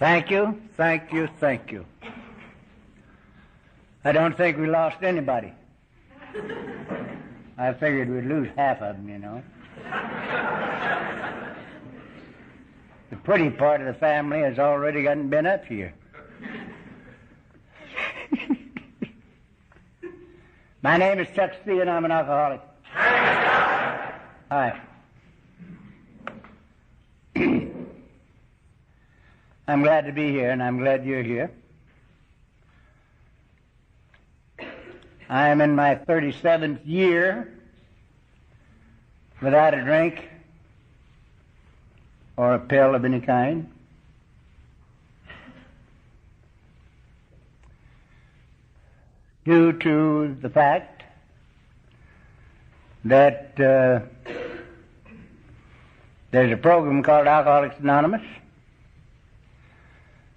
Thank you, thank you, thank you. I don't think we lost anybody. I figured we'd lose half of them, you know. The pretty part of the family has already been up here. My name is Chuck C. and I'm an alcoholic. Hi. I'm glad to be here, and I'm glad you're here. I am in my 37th year without a drink or a pill of any kind. Due to the fact that there's a program called Alcoholics Anonymous,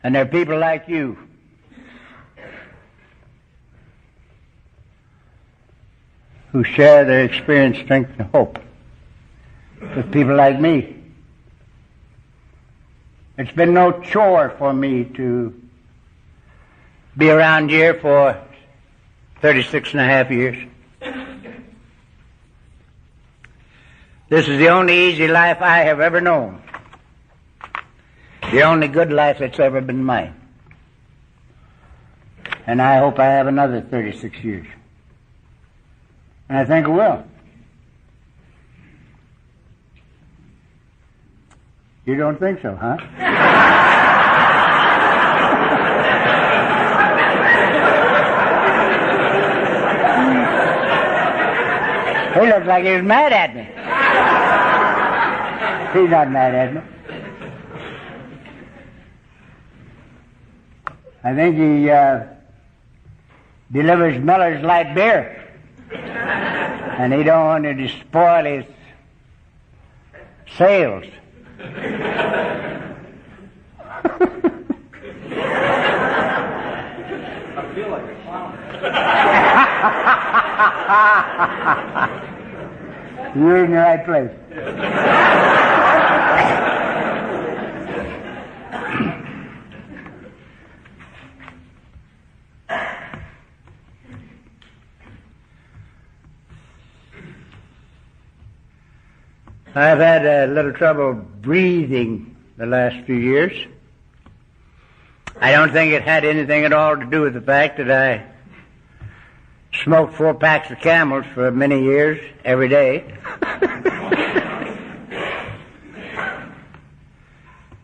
and there are people like you who share their experience, strength, and hope with people like me. It's been no chore for me to be around here for 36 and a half years. This is the only easy life I have ever known. The only good life that's ever been mine. And I hope I have another 36 years. And I think I will. You don't think so, huh? He looked like he was mad at me. He's not mad at me. I think he delivers Miller's light beer. And he don't want to spoil his sales. I feel like a clown. You're in the right place. I've had a little trouble breathing the last few years. I don't think it had anything at all to do with the fact that I smoked 4 packs of Camels for many years, every day.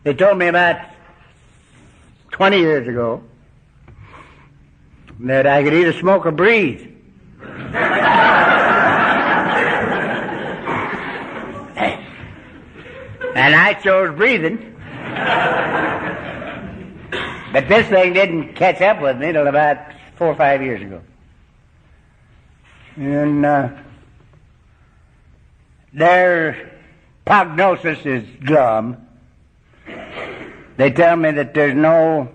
They told me about 20 years ago that I could either smoke or breathe. And I chose breathing. But this thing didn't catch up with me until about 4 or 5 years ago. And their prognosis is glum. They tell me that there's no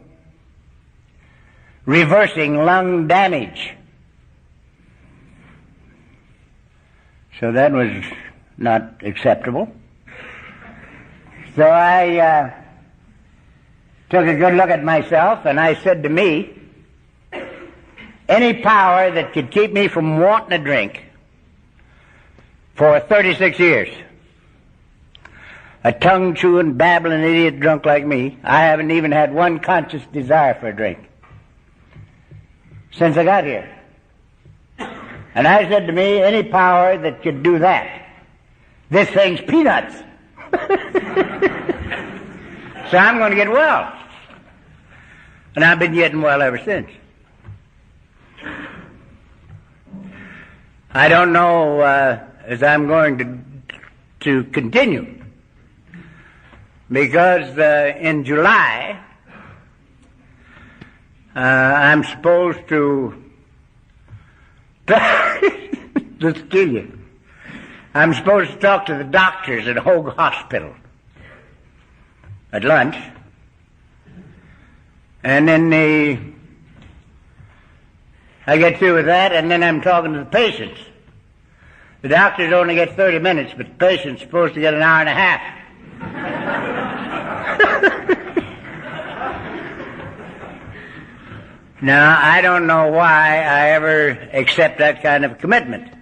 reversing lung damage. So that was not acceptable. So I took a good look at myself, and I said to me, any power that could keep me from wanting a drink for 36 years, a tongue-chewing, babbling idiot drunk like me, I haven't even had one conscious desire for a drink since I got here. And I said to me, any power that could do that, this thing's peanuts. So I'm going to get well. And I've been getting well ever since. I don't know as I'm going to continue. Because in July, I'm supposed to just kill you. I'm supposed to talk to the doctors at Hogue Hospital at lunch. And then I get through with that, and then I'm talking to the patients. The doctors only get 30 minutes, but the patient's supposed to get an hour and a half. Now, I don't know why I ever accept that kind of commitment.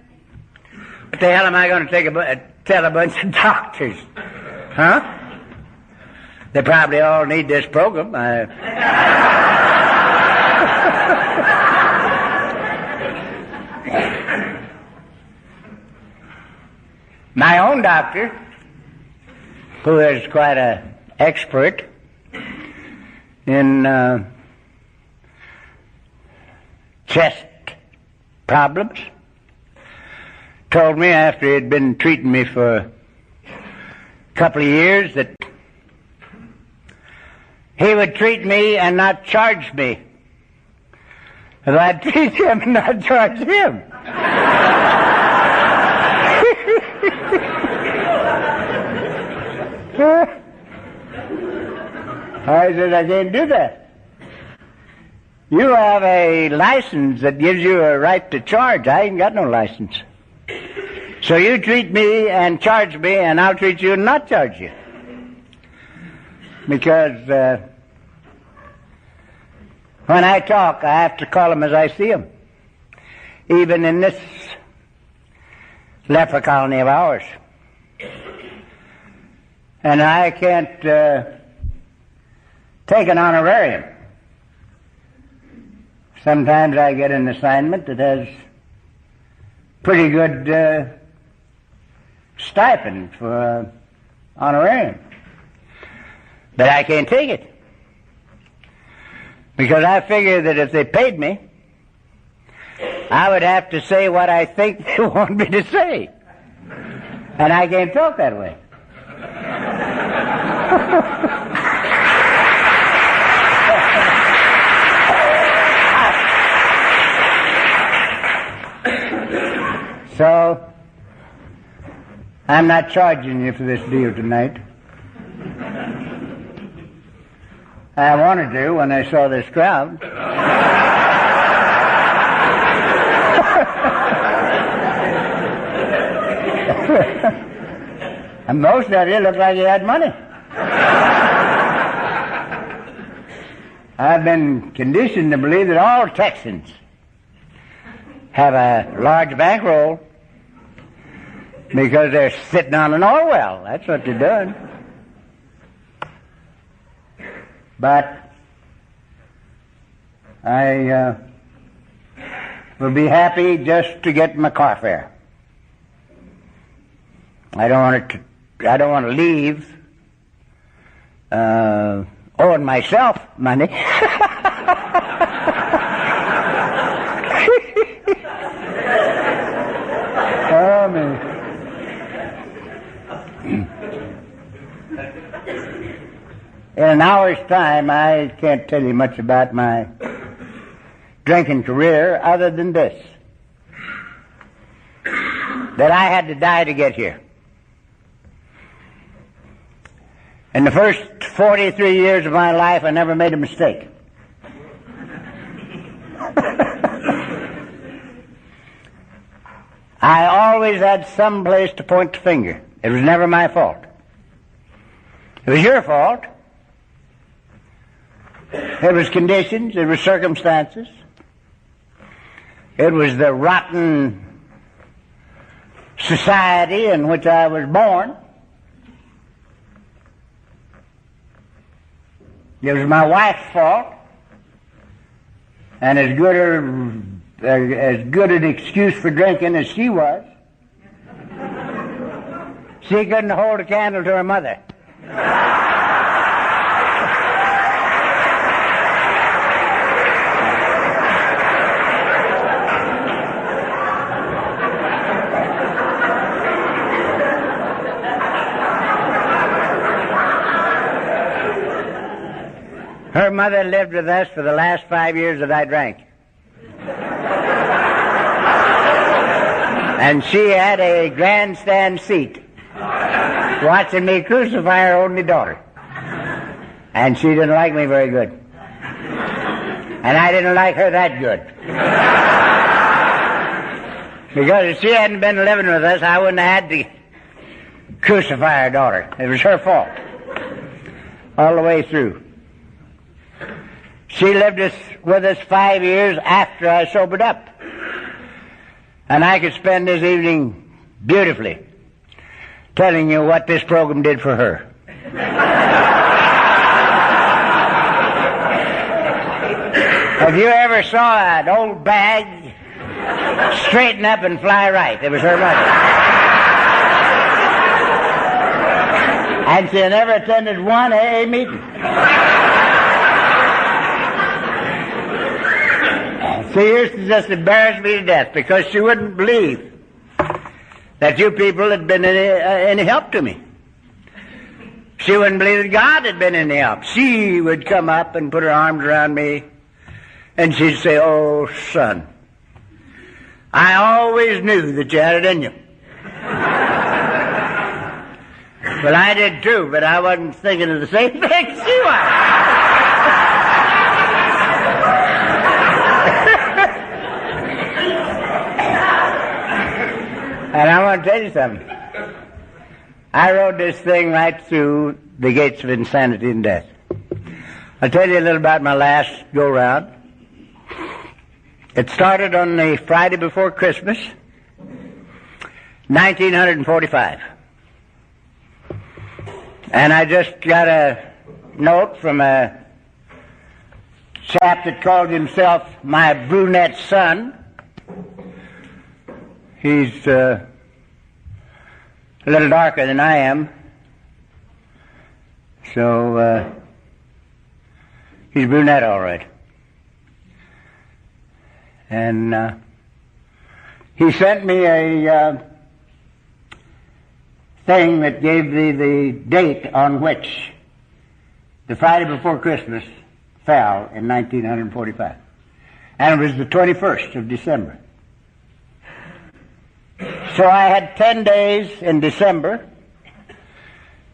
What the hell am I going to tell a bunch of doctors? Huh? They probably all need this program. My own doctor, who is quite an expert in chest problems, told me after he had been treating me for a couple of years that he would treat me and not charge me. And I'd treat him and not charge him. I said, I can't do that. You have a license that gives you a right to charge. I ain't got no license. So you treat me and charge me, and I'll treat you and not charge you. Because when I talk, I have to call them as I see them. Even in this leper colony of ours. And I can't take an honorarium. Sometimes I get an assignment that has pretty good stipend for honorarium. But I can't take it. Because I figure that if they paid me, I would have to say what I think they want me to say. And I can't talk that way. So, I'm not charging you for this deal tonight. I wanted to when I saw this crowd. And most of you look like you had money. I've been conditioned to believe that all Texans have a large bankroll because they're sitting on an oil well. That's what they're doing. But I will be happy just to get my car fare. I don't want to leave owing myself money. Oh, man. In an hour's time, I can't tell you much about my drinking career other than this. That I had to die to get here. In the first 43 years of my life, I never made a mistake. I always had some place to point the finger. It was never my fault. It was your fault. It was conditions. It was circumstances. It was the rotten society in which I was born. It was my wife's fault. And as good an excuse for drinking as she was. She couldn't hold a candle to her mother. Her mother lived with us for the last 5 years that I drank. And she had a grandstand seat watching me crucify her only daughter. And she didn't like me very good. And I didn't like her that good. Because if she hadn't been living with us, I wouldn't have had to crucify her daughter. It was her fault. All the way through. She lived with us 5 years after I sobered up. And I could spend this evening beautifully telling you what this program did for her. If you ever saw an old bag straighten up and fly right, it was her mother. And she never attended one AA meeting. She used to just embarrass me to death because she wouldn't believe that you people had been any help to me. She wouldn't believe that God had been any help. She would come up and put her arms around me and she'd say, "Oh, son, I always knew that you had it in you." Well, I did too, but I wasn't thinking of the same thing she was. And I want to tell you something. I rode this thing right through the gates of insanity and death. I'll tell you a little about my last go-round. It started on the Friday before Christmas, 1945. And I just got a note from a chap that called himself my brunette son. He's a little darker than I am. So, he's brunette all right. And he sent me a thing that gave the date on which the Friday before Christmas fell in 1945. And it was the 21st of December. So I had 10 days in December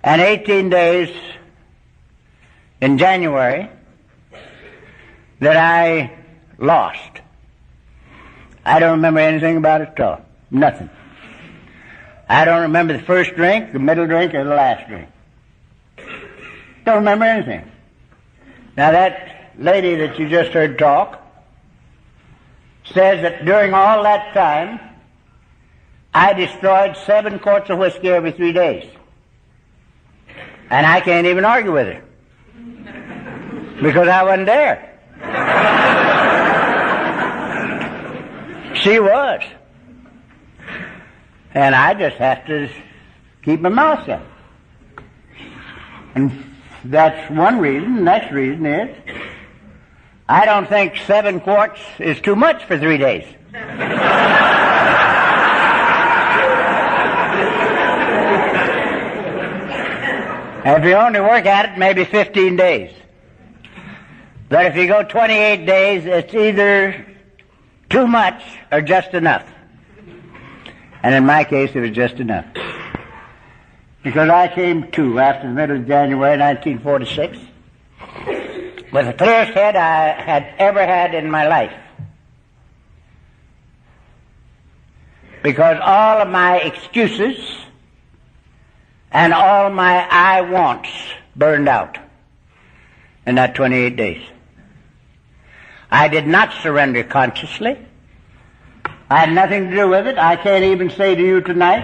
and 18 days in January that I lost. I don't remember anything about it at all. Nothing. I don't remember the first drink, the middle drink, or the last drink. Don't remember anything. Now that lady that you just heard talk says that during all that time I destroyed 7 quarts of whiskey every 3 days. And I can't even argue with her because I wasn't there. She was. And I just have to keep my mouth shut. And that's one reason. The next reason is I don't think 7 quarts is too much for 3 days. If you only work at it, maybe 15 days. But if you go 28 days, it's either too much or just enough. And in my case, it was just enough. Because I came to, after the middle of January 1946, with the clearest head I had ever had in my life. Because all of my excuses and all my I wants burned out in that 28 days. I did not surrender consciously. I had nothing to do with it. I can't even say to you tonight,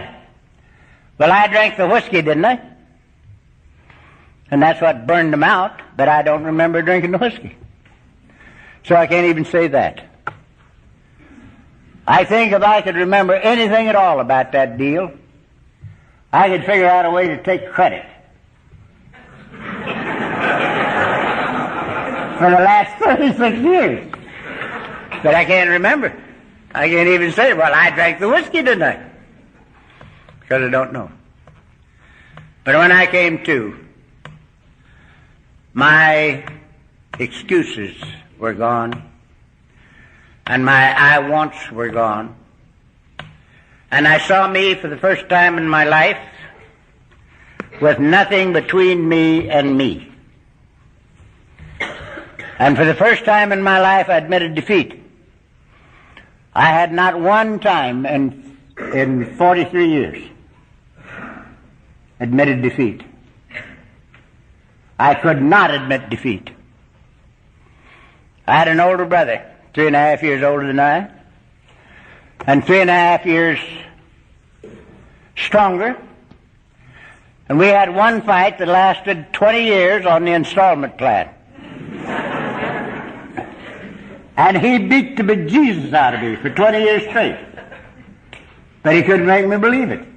well, I drank the whiskey, didn't I? And that's what burned them out, but I don't remember drinking the whiskey. So I can't even say that. I think if I could remember anything at all about that deal, I could figure out a way to take credit for the last 36 years. But I can't remember. I can't even say, well, I drank the whiskey, didn't I? Because I don't know. But when I came to, my excuses were gone, and my I wants were gone. And I saw me for the first time in my life with nothing between me and me. And for the first time in my life, I admitted defeat. I had not one time in 43 years admitted defeat. I could not admit defeat. I had an older brother, 3.5 years older than I, and 3.5 years stronger. And we had one fight that lasted 20 years on the installment plan. And he beat the bejesus out of me for 20 years straight. But he couldn't make me believe it.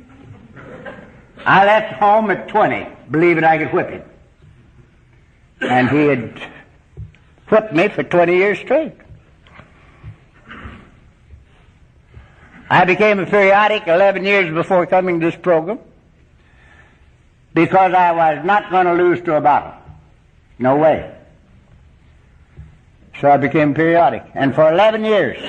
I left home at 20, believing I could whip him. And he had whipped me for 20 years straight. I became a periodic 11 years before coming to this program because I was not going to lose to a bottle. No way. So I became periodic. And for 11 years,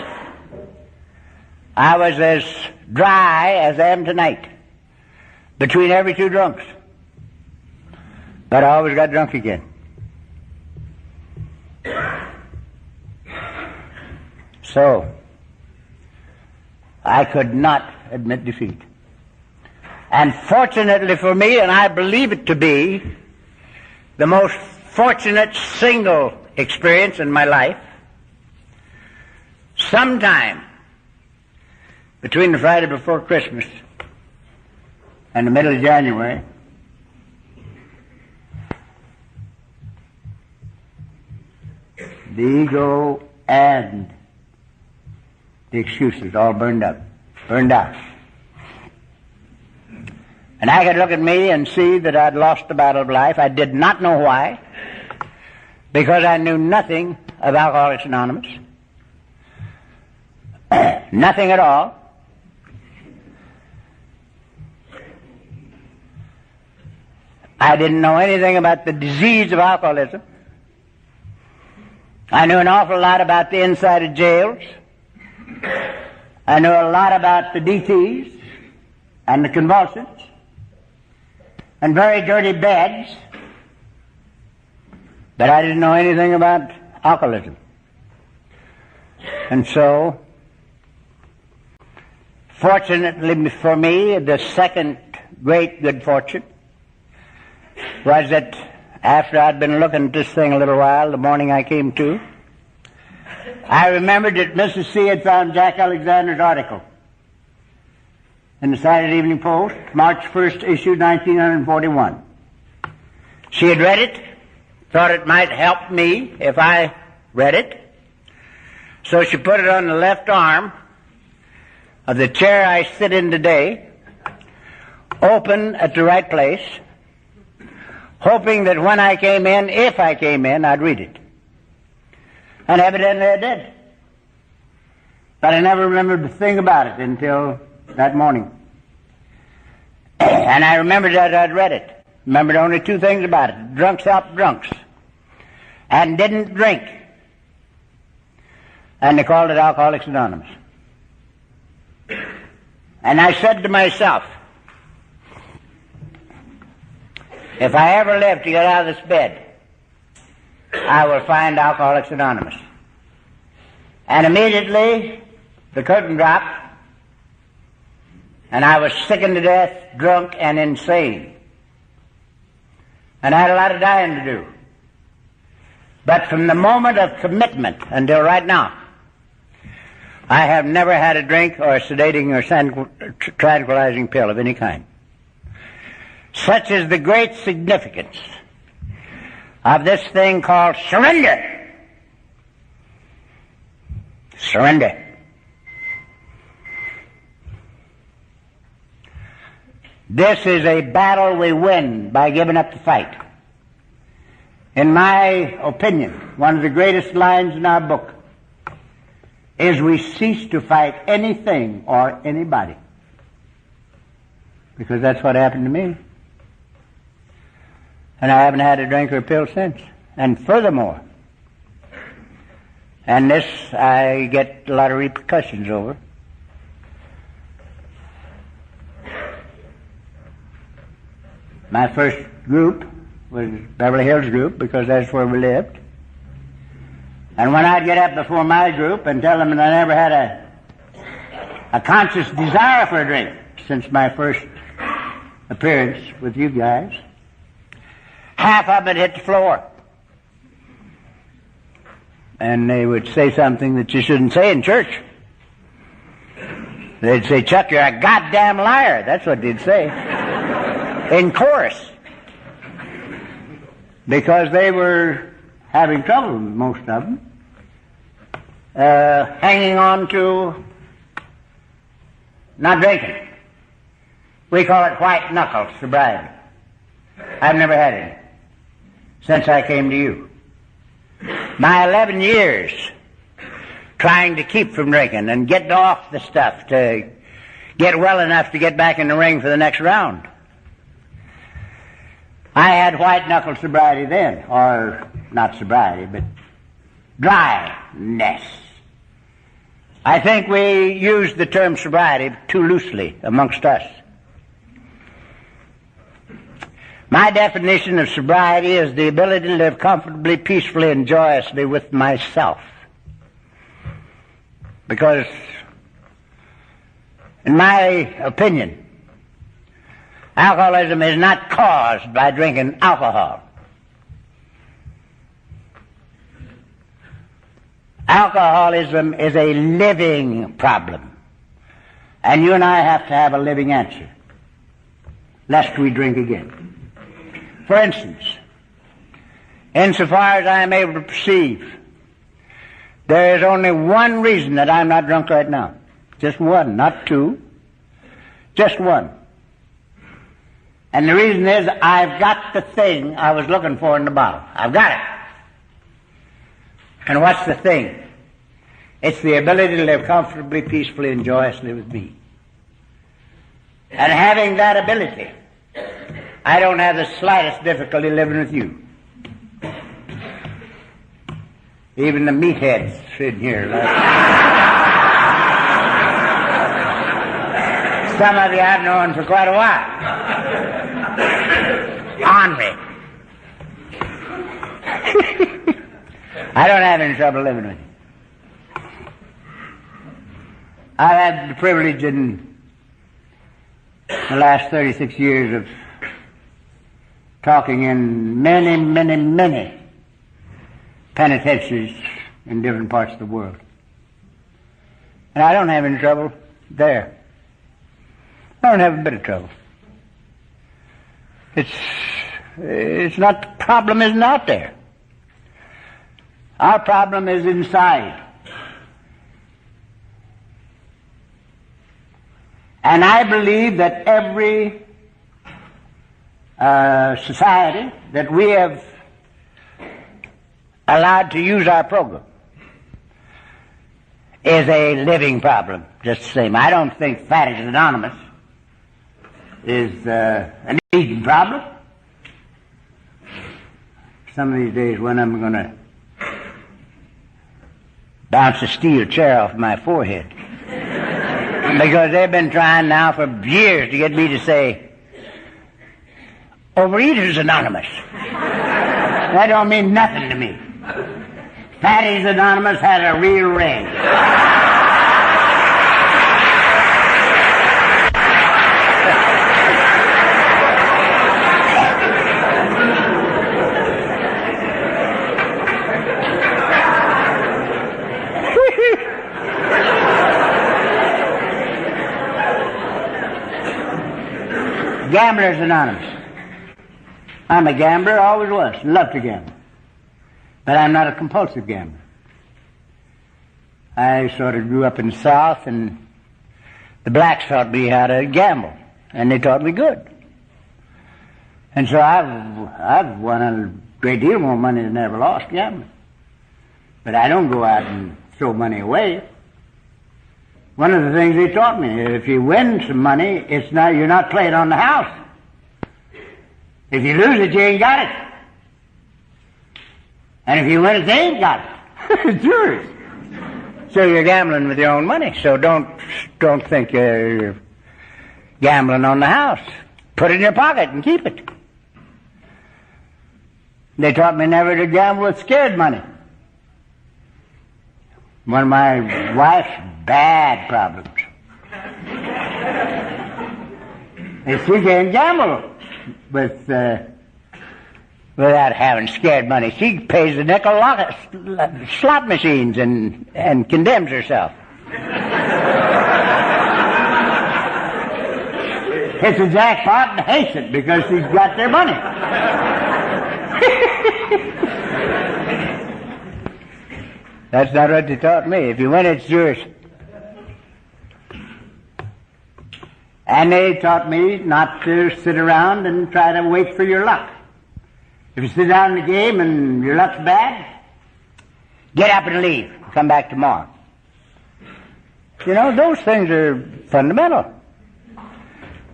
I was as dry as I am tonight, between every two drunks. But I always got drunk again. So, I could not admit defeat. And fortunately for me, and I believe it to be the most fortunate single experience in my life, sometime between the Friday before Christmas and the middle of January, the ego and the excuses all burned out. And I could look at me and see that I'd lost the battle of life. I did not know why, because I knew nothing of Alcoholics Anonymous. Nothing at all. I didn't know anything about the disease of alcoholism. I knew an awful lot about the inside of jails. I knew a lot about the DTs and the convulsions and very dirty beds, but I didn't know anything about alcoholism. And so, fortunately for me, the second great good fortune was that after I'd been looking at this thing a little while, the morning I came to, I remembered that Mrs. C. had found Jack Alexander's article in the Saturday Evening Post, March 1st issue, 1941. She had read it, thought it might help me if I read it, so she put it on the left arm of the chair I sit in today, open at the right place, hoping that when I came in, if I came in, I'd read it. And evidently I did. But I never remembered a thing about it until that morning. And I remembered that I'd read it. Remembered only two things about it. Drunks help drunks. And didn't drink. And they called it Alcoholics Anonymous. And I said to myself, if I ever live to get out of this bed, I will find Alcoholics Anonymous. And immediately the curtain dropped, and I was sickened to death, drunk, and insane. And I had a lot of dying to do. But from the moment of commitment until right now, I have never had a drink or a sedating or tranquilizing pill of any kind. Such is the great significance of this thing called surrender. Surrender. This is a battle we win by giving up the fight. In my opinion, one of the greatest lines in our book is we cease to fight anything or anybody. Because that's what happened to me. And I haven't had a drink or a pill since. And furthermore, and this I get a lot of repercussions over, my first group was Beverly Hills group because that's where we lived. And when I'd get up before my group and tell them that I never had a conscious desire for a drink since my first appearance with you guys, half of it hit the floor. and they would say something that you shouldn't say in church. They'd say, "Chuck, you're a goddamn liar." That's what they'd say. In chorus. Because they were having trouble, most of them, hanging on to not drinking. We call it white knuckle sobriety. I've never had any since I came to you. My 11 years trying to keep from drinking and getting off the stuff to get well enough to get back in the ring for the next round. I had white knuckle sobriety then, or not sobriety, but dryness. I think we use the term sobriety too loosely amongst us. My definition of sobriety is the ability to live comfortably, peacefully, and joyously with myself. Because, in my opinion, alcoholism is not caused by drinking alcohol. Alcoholism is a living problem. And you and I have to have a living answer, lest we drink again. For instance, insofar as I am able to perceive, there is only one reason that I'm not drunk right now. Just one, not two. Just one. And the reason is I've got the thing I was looking for in the bottle. I've got it. And what's the thing? It's the ability to live comfortably, peacefully, and joyously with me. And having that ability, I don't have the slightest difficulty living with you. Even the meatheads sitting here. Some of you I've known for quite a while. Henri. I don't have any trouble living with you. I've had the privilege in the last 36 years of talking in many, many, many penitentiaries in different parts of the world. And I don't have any trouble there. I don't have a bit of trouble. It's not, the problem isn't out there. Our problem is inside. And I believe that every society that we have allowed to use our program is a living problem, just the same. I don't think Fatties Anonymous is an eating problem. Some of these days when I'm going to bounce a steel chair off my forehead. Because they've been trying now for years to get me to say, Overeaters Anonymous. That don't mean nothing to me. Fatties Anonymous has a real ring. Gamblers Anonymous. I'm a gambler, always was, love to gamble. But I'm not a compulsive gambler. I sort of grew up in the South, and the blacks taught me how to gamble, and they taught me good. And so I've won a great deal more money than I ever lost gambling. But I don't go out and throw money away. One of the things they taught me, if you win some money, you're not playing on the house. If you lose it, you ain't got it. And if you win it, they ain't got it. It's yours. So you're gambling with your own money. So don't think you're gambling on the house. Put it in your pocket and keep it. They taught me never to gamble with scared money. One of my wife's bad problems is she can't gamble with without having scared money. She pays the nickel slot machines and condemns herself. Hits a jackpot and hates it because she's got their money. That's not what they taught me. If you win, it's yours. And they taught me not to sit around and try to wait for your luck. If you sit down in the game and your luck's bad, get up and leave. Come back tomorrow. You know, those things are fundamental.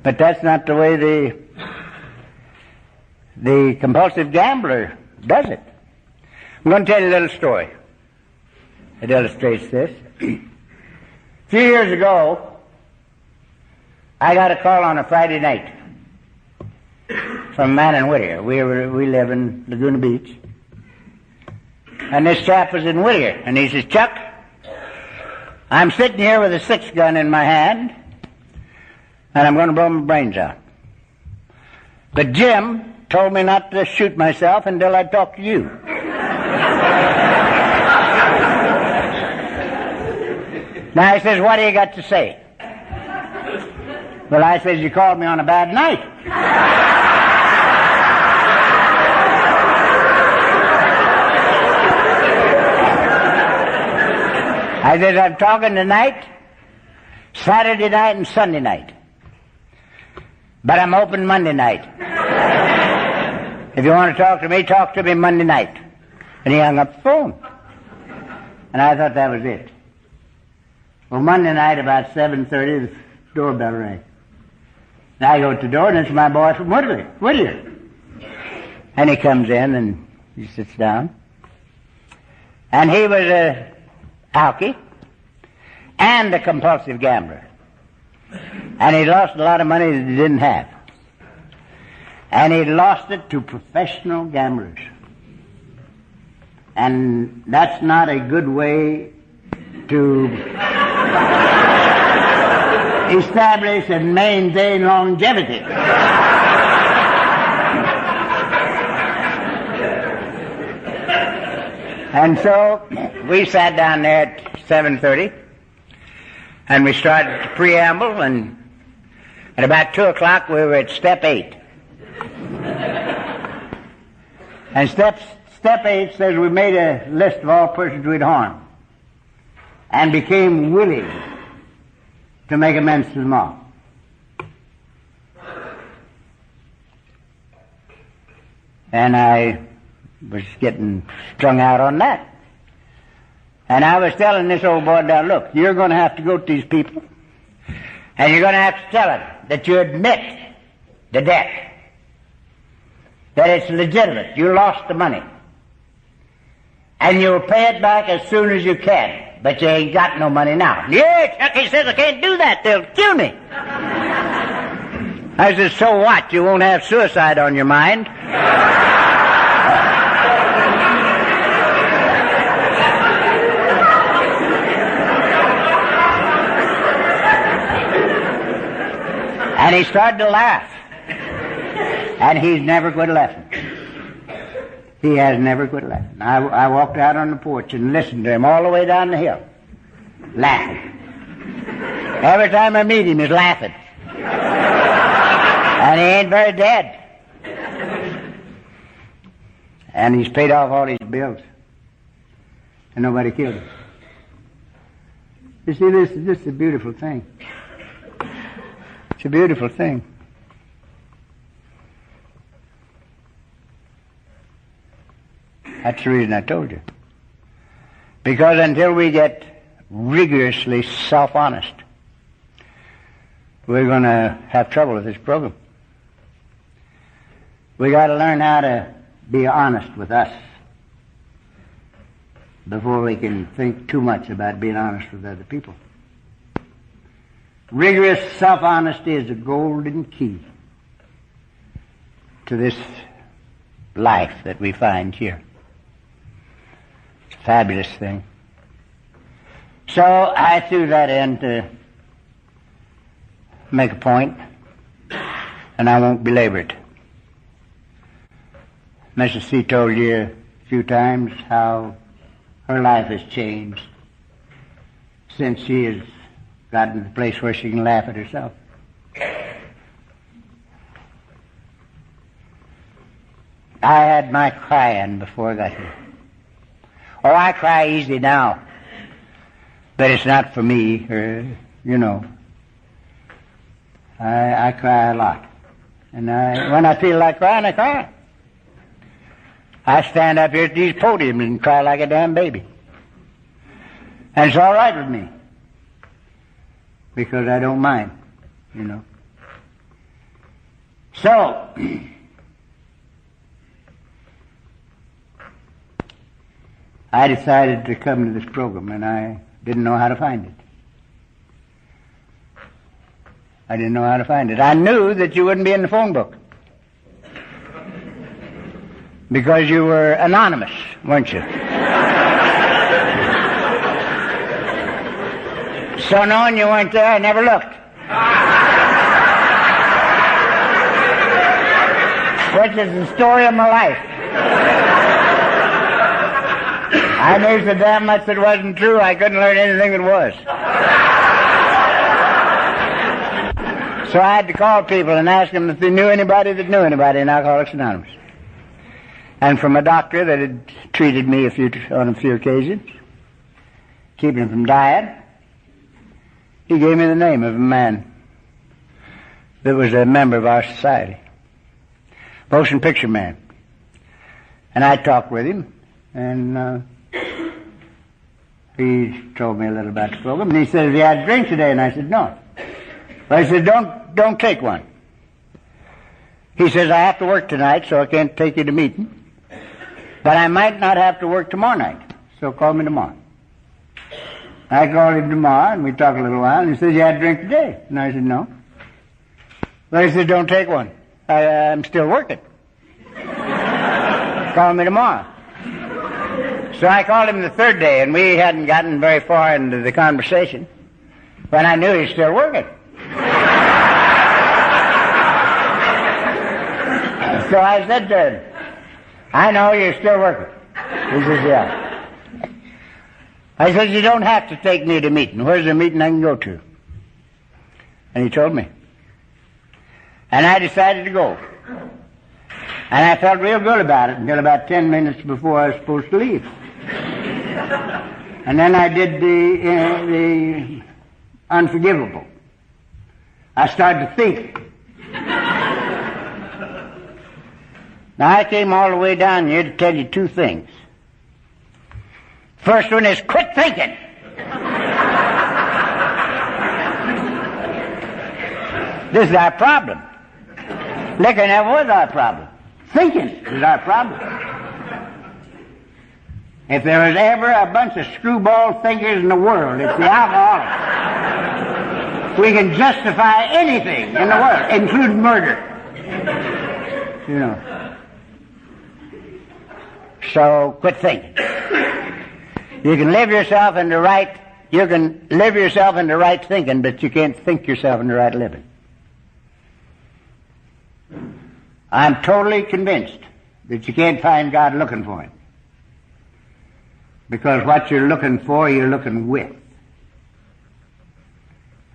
But that's not the way the compulsive gambler does it. I'm going to tell you a little story. It illustrates this. A few years ago, I got a call on a Friday night from a man in Whittier. We live in Laguna Beach. And this chap was in Whittier. And he says, Chuck, I'm sitting here with a 6-gun in my hand, and I'm going to blow my brains out. But Jim told me not to shoot myself until I talk to you. Now he says, what do you got to say? Well, I says, you called me on a bad night. I says, I'm talking tonight, Saturday night and Sunday night. But I'm open Monday night. If you want to talk to me Monday night. And he hung up the phone. And I thought that was it. Well, Monday night about 7:30, the doorbell rang. And I go to the door, and it's my boy from Whittier. And he comes in, and he sits down. And he was a alkie and a compulsive gambler. And he lost a lot of money that he didn't have. And he lost it to professional gamblers. And that's not a good way to establish and maintain longevity. And so we sat down there at 7:30, and we started the preamble, and at about 2 o'clock we were at step 8. And step 8 says we made a list of all persons we'd harmed and became willing to make amends to them all. And I was getting strung out on that. And I was telling this old boy down, look, you're going to have to go to these people, and you're going to have to tell them that you admit the debt, that it's legitimate, you lost the money, and you'll pay it back as soon as you can. But you ain't got no money now. Yeah, Chucky says I can't do that. They'll kill me. I said, so what? You won't have suicide on your mind. And he started to laugh. And he's never quit laughing. He has never quit laughing. I walked out on the porch and listened to him all the way down the hill, laughing. Every time I meet him, he's laughing. And he ain't very dead. And he's paid off all his bills. And nobody killed him. You see, this is a beautiful thing. It's a beautiful thing. That's the reason I told you. Because until we get rigorously self-honest, we're going to have trouble with this program. We got to learn how to be honest with us before we can think too much about being honest with other people. Rigorous self-honesty is the golden key to this life that we find here. It's a fabulous thing. So I threw that in to make a point, and I won't belabor it. Mrs. C told you a few times how her life has changed since she has gotten to the place where she can laugh at herself. I had my crying before I got here. Oh, I cry easy now, but it's not for me, you know. I cry a lot. And when I feel like crying, I cry. I stand up here at these podiums and cry like a damn baby. And it's all right with me, because I don't mind, you know. So, I decided to come to this program, and I didn't know how to find it. I didn't know how to find it. I knew that you wouldn't be in the phone book, because you were anonymous, weren't you? So knowing you weren't there, I never looked. Which is the story of my life. I knew so damn much that wasn't true, I couldn't learn anything that was. So I had to call people and ask them if they knew anybody that knew anybody in Alcoholics Anonymous. And from a doctor that had treated me on a few occasions, keeping him from dying, he gave me the name of a man that was a member of our society. Motion picture man. And I talked with him, and he told me a little about the program, and he said, "Have you had a drink today?" And I said, "No." Well, he said, don't take one. He says, "I have to work tonight, so I can't take you to meeting. But I might not have to work tomorrow night, so call me tomorrow." I called him tomorrow, and we talked a little while, and he said, "You had a drink today?" And I said, "No." Well, he said, "Don't take one. I'm still working. Call me tomorrow." So I called him the third day, and we hadn't gotten very far into the conversation when I knew he was still working. So I said to him, "I know you're still working." He says, "Yeah." I said, "You don't have to take me to a meeting. Where's the meeting I can go to?" And he told me. And I decided to go. And I felt real good about it until about 10 minutes before I was supposed to leave. And then I did the unforgivable. I started to think. Now, I came all the way down here to tell you two things. First one is quit thinking. This is our problem. Liquor never was our problem. Thinking is our problem. If there was ever a bunch of screwball thinkers in the world, it's the alcoholics. We can justify anything in the world, including murder. You know. So quit thinking. You can live yourself into right thinking, but you can't think yourself into right living. I'm totally convinced that you can't find God looking for Him. Because what you're looking for, you're looking with.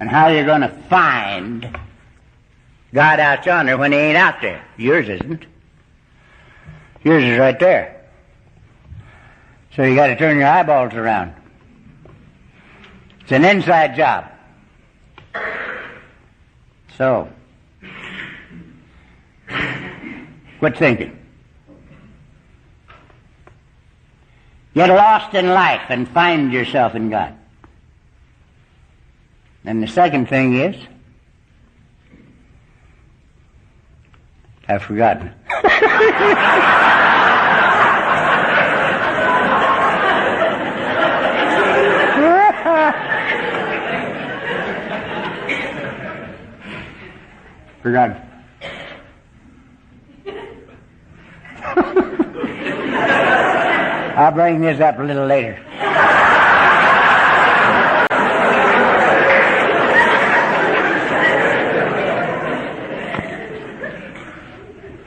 And how you're going to find God out yonder when He ain't out there? Yours isn't. Yours is right there. So you got to turn your eyeballs around. It's an inside job. So, quit thinking. Get lost in life and find yourself in God. And the second thing is, I've forgotten. Forgotten. I'll bring this up a little later.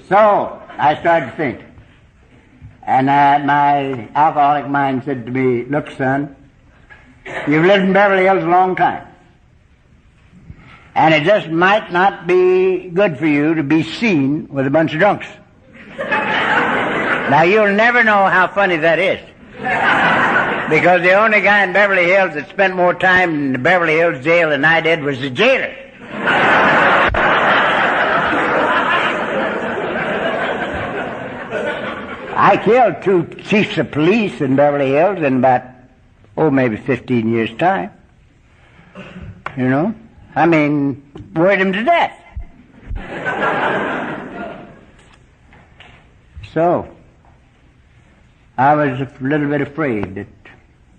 So, I started to think. And my alcoholic mind said to me, look, son, you've lived in Beverly Hills a long time. And it just might not be good for you to be seen with a bunch of drunks. Now, you'll never know how funny that is. Because the only guy in Beverly Hills that spent more time in the Beverly Hills jail than I did was the jailer. I killed 2 chiefs of police in Beverly Hills in about, maybe 15 years' time. You know? I mean, worried him to death. So, I was a little bit afraid that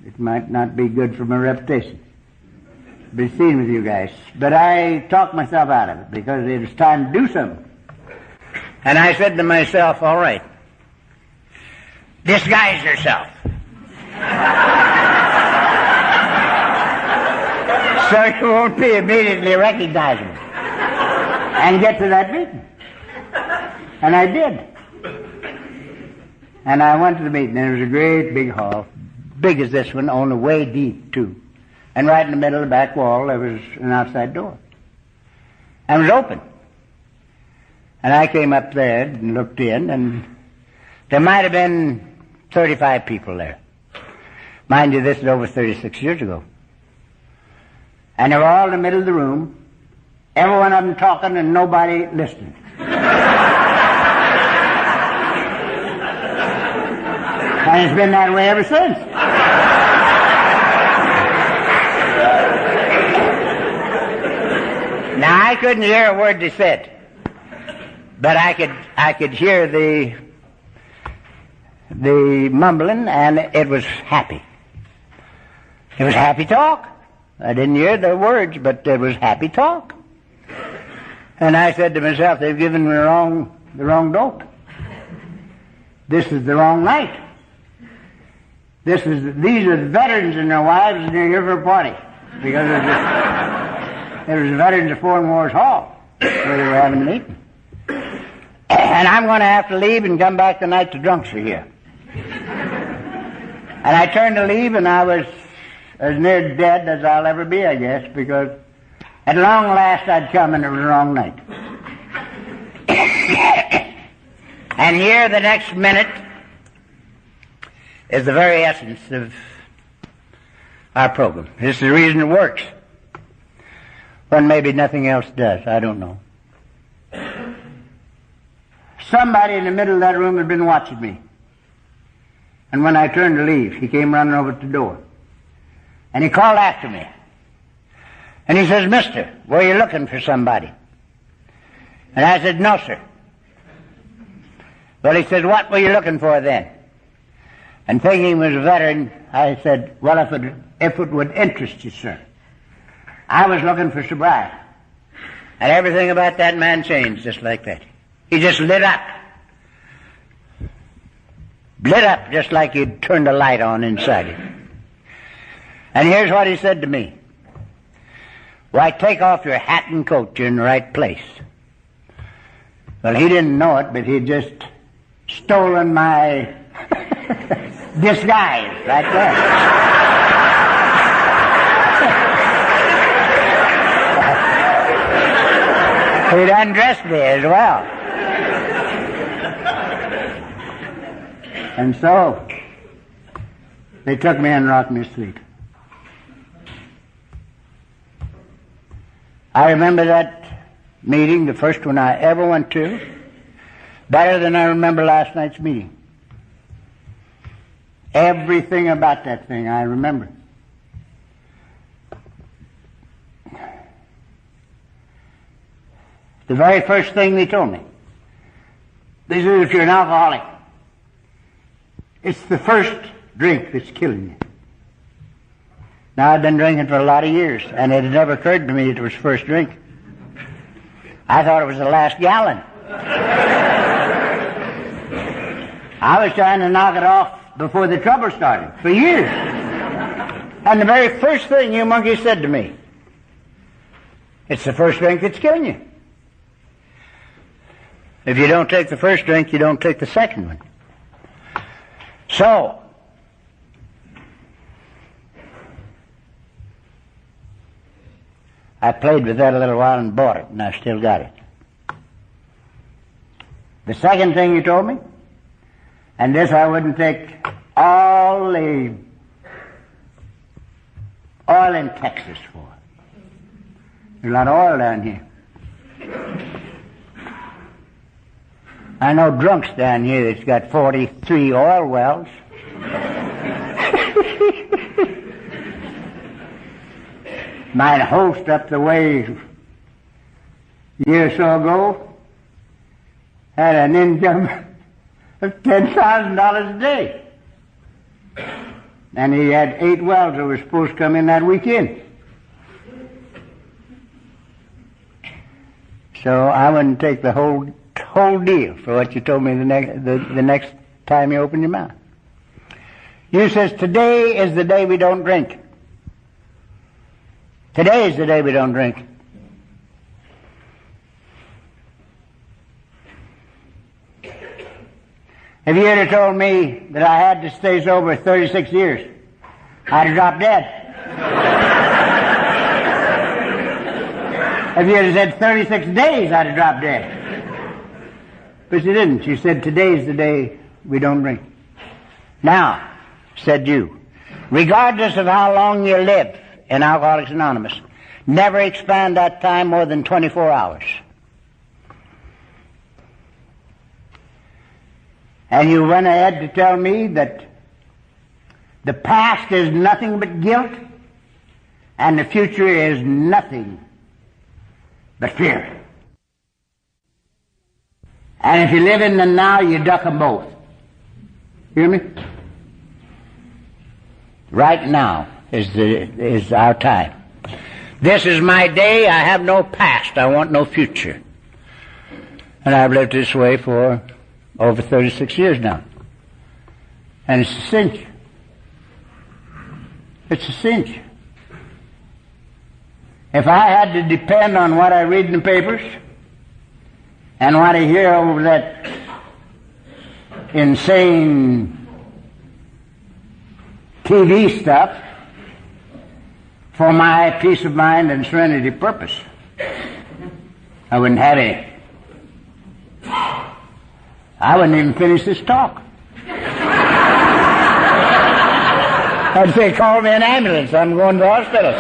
it might not be good for my reputation to be seen with you guys. But I talked myself out of it because it was time to do something. And I said to myself, all right, disguise yourself. So you won't be immediately recognizable. And get to that meeting. And I did. And I went to the meeting, and it was a great big hall, big as this one, only way deep, too. And right in the middle of the back wall, there was an outside door. And it was open. And I came up there and looked in, and there might have been 35 people there. Mind you, this is over 36 years ago. And they were all in the middle of the room, every one of them talking and nobody listening. And it's been that way ever since. Now, I couldn't hear a word they said, but I could hear the mumbling, and it was happy. It was happy talk. I didn't hear the words, but it was happy talk. And I said to myself, they've given me the wrong dope. This is the wrong night. These are the veterans and their wives, and they're here for a party. Because there was the veterans of Foreign Wars Hall where they were having a meeting. And I'm going to have to leave and come back tonight. The drunks are here. And I turned to leave, and I was as near dead as I'll ever be, I guess, because at long last I'd come, and it was the wrong night. And here, the next minute, is the very essence of our program. This is the reason it works. When maybe nothing else does. I don't know. Somebody in the middle of that room had been watching me. And when I turned to leave, he came running over to the door. And he called after me. And he says, "Mister, were you looking for somebody?" And I said, "No, sir." Well, he said, "What were you looking for then?" And thinking he was a veteran, I said, "Well, if it would interest you, sir, I was looking for sobriety." And everything about that man changed just like that. He just lit up. Lit up just like you'd turned a light on inside him. And here's what he said to me. "Why, take off your hat and coat. You're in the right place." Well, he didn't know it, but he'd just stolen my disguise right there. He'd undressed me as well. And so, they took me and rocked me to sleep. I remember that meeting, the first one I ever went to, better than I remember last night's meeting. Everything about that thing I remember. The very first thing they told me, they said, if you're an alcoholic, it's the first drink that's killing you. Now, I've been drinking for a lot of years, and it had never occurred to me it was first drink. I thought it was the last gallon. I was trying to knock it off before the trouble started, for years. And the very first thing you monkeys said to me, it's the first drink that's killing you. If you don't take the first drink, you don't take the second one. So, I played with that a little while and bought it, and I still got it. The second thing you told me, and this I wouldn't take all the oil in Texas for. There's a lot of oil down here. I know drunks down here that's got 43 oil wells. My host up the way a year or so ago had an income of $10,000 a day. And he had 8 wells that were supposed to come in that weekend. So I wouldn't take the whole deal for what you told me the next time you open your mouth. You says today is the day we don't drink. Today is the day we don't drink. If you had told me that I had to stay sober 36 years, I'd have dropped dead. If you had said 36 days, I'd have dropped dead. But you didn't. You said today is the day we don't drink. Now, said you, regardless of how long you live in Alcoholics Anonymous, never expand that time more than 24 hours. And you went ahead to tell me that the past is nothing but guilt and the future is nothing but fear. And if you live in the now, you duck them both. Hear me? Right now is our time. This is my day. I have no past. I want no future. And I've lived this way for over 36 years now. And it's a cinch. It's a cinch. If I had to depend on what I read in the papers and what I hear over that insane TV stuff for my peace of mind and serenity purpose, I wouldn't have any. I wouldn't even finish this talk. I'd say, call me an ambulance. I'm going to the hospital.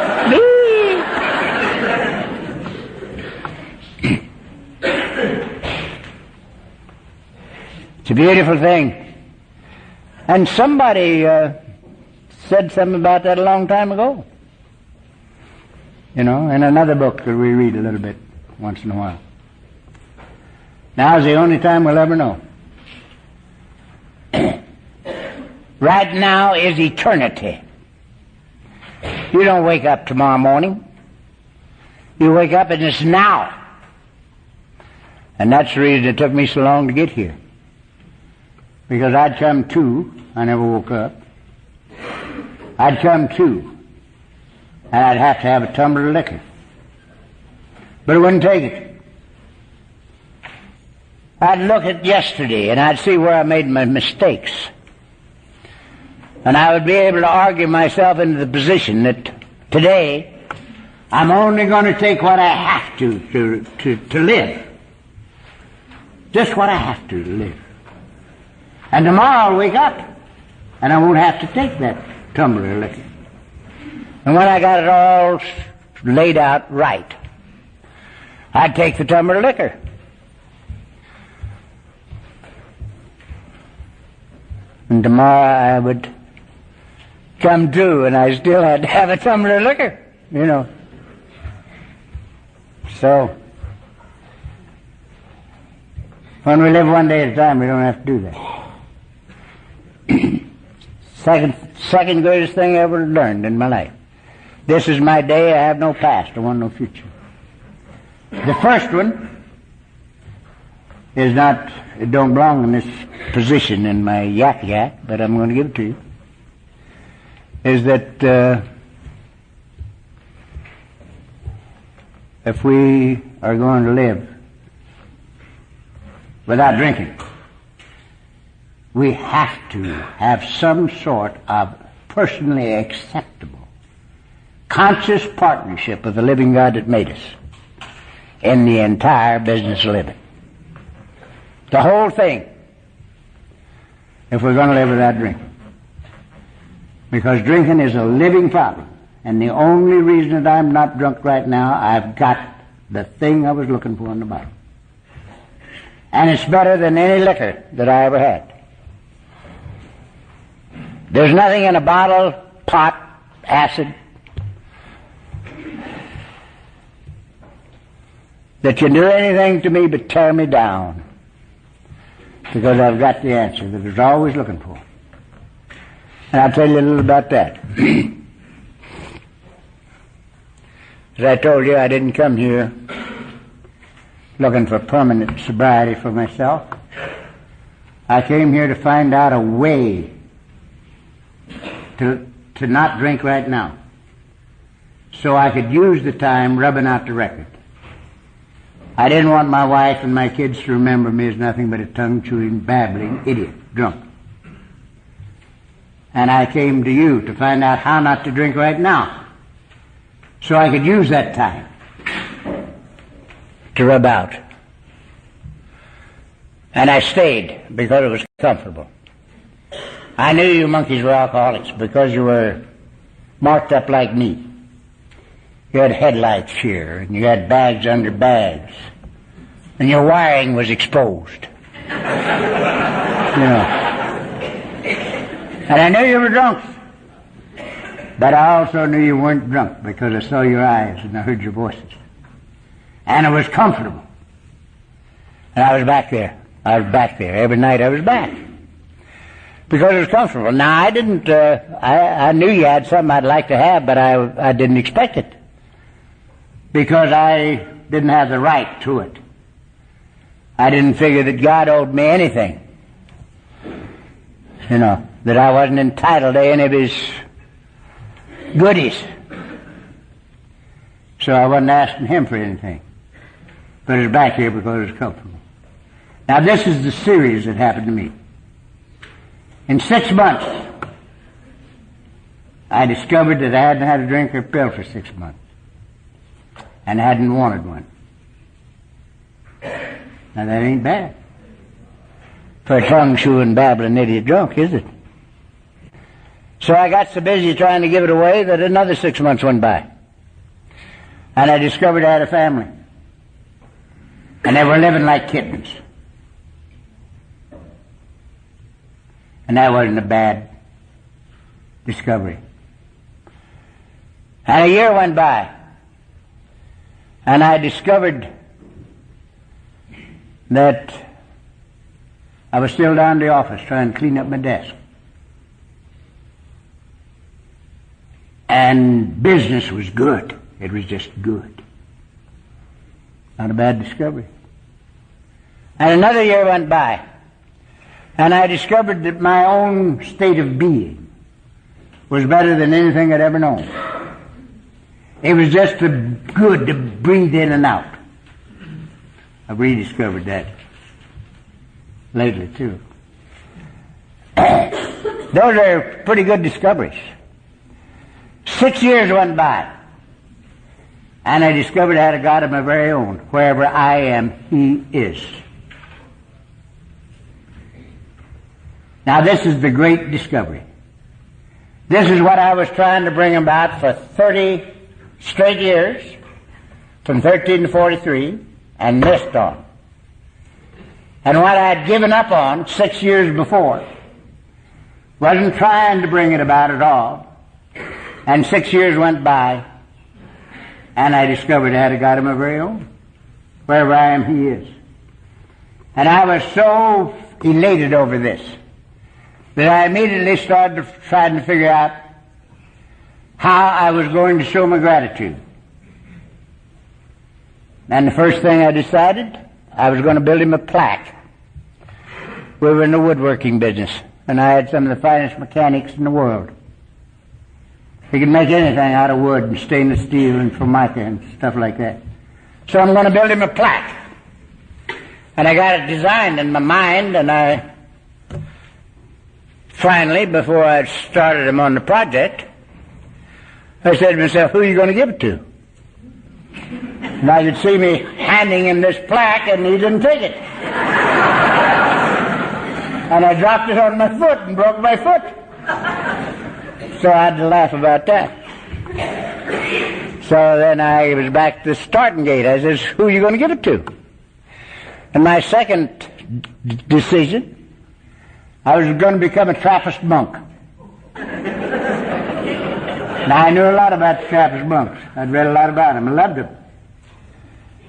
It's a beautiful thing. And somebody said something about that a long time ago. You know, in another book that we read a little bit once in a while. Now's the only time we'll ever know. Right now is eternity. You don't wake up tomorrow morning. You wake up and it's now. And that's the reason it took me so long to get here. Because I'd come to, I never woke up. I'd come to, and I'd have to have a tumbler of liquor. But I wouldn't take it. I'd look at yesterday and I'd see where I made my mistakes. And I would be able to argue myself into the position that today I'm only going to take what I have to live. Just what I have to live. And tomorrow I'll wake up and I won't have to take that tumbler of liquor. And when I got it all laid out right, I'd take the tumbler of liquor. And tomorrow I would come to, and I still had to have a tumbler of liquor, you know. So, when we live one day at a time, we don't have to do that. Second greatest thing I ever learned in my life. This is my day, I have no past, I want no future. The first one is not, it don't belong in this position in my yak, but I'm going to give it to you, is that if we are going to live without drinking, we have to have some sort of personally acceptable, conscious partnership with the living God that made us in the entire business of living. The whole thing, if we're going to live without drinking. Because drinking is a living problem. And the only reason that I'm not drunk right now, I've got the thing I was looking for in the bottle. And it's better than any liquor that I ever had. There's nothing in a bottle, pot, acid, that can do anything to me but tear me down. Because I've got the answer that I was always looking for. And I'll tell you a little about that. As I told you, I didn't come here looking for permanent sobriety for myself. I came here to find out a way to not drink right now, so I could use the time rubbing out the record. I didn't want my wife and my kids to remember me as nothing but a tongue-chewing, babbling idiot, drunk. And I came to you to find out how not to drink right now, so I could use that time to rub out. And I stayed because it was comfortable. I knew you monkeys were alcoholics because you were marked up like me. You had headlights here, and you had bags under bags, and your wiring was exposed. And I knew you were drunk, but I also knew you weren't drunk because I saw your eyes and I heard your voices. And it was comfortable. And I was back there. Every night I was back. Because it was comfortable. Now, I didn't, I knew you had something I'd like to have, but I didn't expect it. Because I didn't have the right to it. I didn't figure that God owed me anything. That I wasn't entitled to any of His goodies. So I wasn't asking Him for anything. But it's back here because it was comfortable. Now, this is the series that happened to me. In 6 months, I discovered that I hadn't had a drink or pill for 6 months. And hadn't wanted one. Now, that ain't bad for a tongue-chewing, babbling idiot drunk, is it? So I got so busy trying to give it away that another 6 months went by. And I discovered I had a family. And they were living like kittens. And that wasn't a bad discovery. And a year went by. And I discovered that I was still down to the office trying to clean up my desk. And business was good. It was just good. Not a bad discovery. And another year went by. And I discovered that my own state of being was better than anything I'd ever known. It was just good to breathe in and out. I've rediscovered that lately, too. Those are pretty good discoveries. 6 years went by, and I discovered I had a God of my very own. Wherever I am, He is. Now, this is the great discovery. This is what I was trying to bring about for 30 straight years, from 13 to 43, and missed on. And what I had given up on 6 years before, wasn't trying to bring it about at all. And 6 years went by, and I discovered I had a God of my very own. Wherever I am, He is. And I was so elated over this that I immediately started trying to figure out how I was going to show my gratitude. And the first thing I decided, I was going to build him a plaque. We were in the woodworking business, and I had some of the finest mechanics in the world. He could make anything out of wood and stainless steel and formica and stuff like that. So I'm going to build him a plaque. And I got it designed in my mind, and I finally, before I started him on the project, I said to myself, who are you going to give it to? And I could see me handing him this plaque, and he didn't take it. And I dropped it on my foot and broke my foot. So I had to laugh about that. So then I was back to the starting gate. I says, who are you going to give it to? And my second decision, I was going to become a Trappist monk. Now, I knew a lot about the Trappist monks. I'd read a lot about them. I loved them.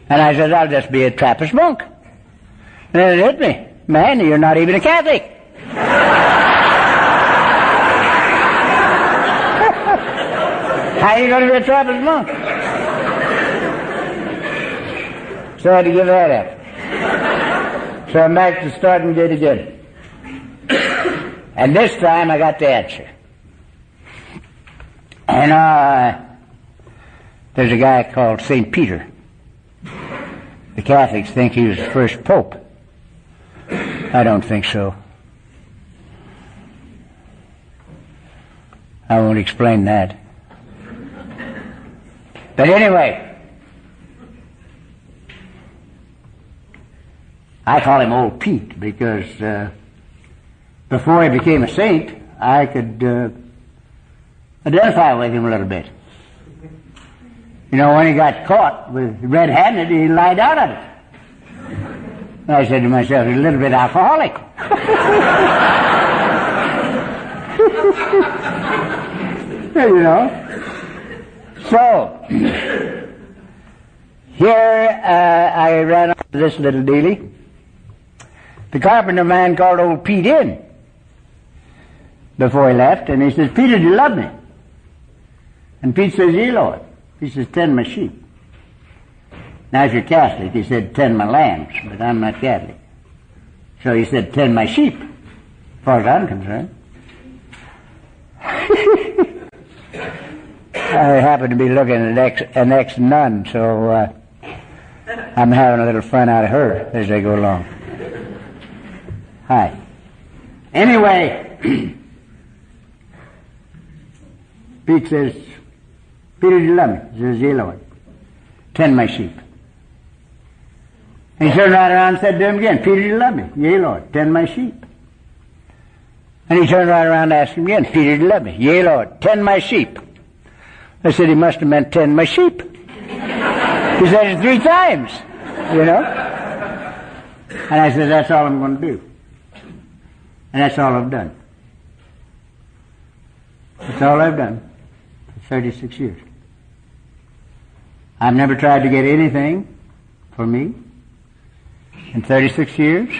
And I said, I'll just be a Trappist monk. And then it hit me. Man, you're not even a Catholic. How are you going to be a Trappist monk? So I had to give that up. So I'm back to starting gate again. And this time I got the answer. And there's a guy called St. Peter. The Catholics think he was the first pope. I don't think so. I won't explain that. But anyway, I call him Old Pete because before he became a saint, I could identify with him a little bit. You know, when he got caught with red-handed, he lied out of it. And I said to myself, he's a little bit alcoholic. You know. So, here I ran up to this little dealie. The carpenter man called Old Pete in before he left, and he says, Peter, do you love me? And Pete says, yeah, Lord. He says, tend my sheep. Now, if you're Catholic, he said, tend my lambs, but I'm not Catholic. So he said, tend my sheep, as far as I'm concerned. I happen to be looking at an ex-nun, so I'm having a little fun out of her as they go along. Hi. Anyway, Pete says, Peter, do you love me? He says, yeah, Lord. Tend my sheep. And he turned right around and said to him again, Peter, do you love me? Yea, Lord. Tend my sheep. And he turned right around and asked him again, Peter, do you love me? Yea, Lord. Tend my sheep. I said, he must have meant tend my sheep. He said it 3 times, you know. And I said, that's all I'm going to do. And that's all I've done. That's all I've done for 36 years. I've never tried to get anything for me in 36 years.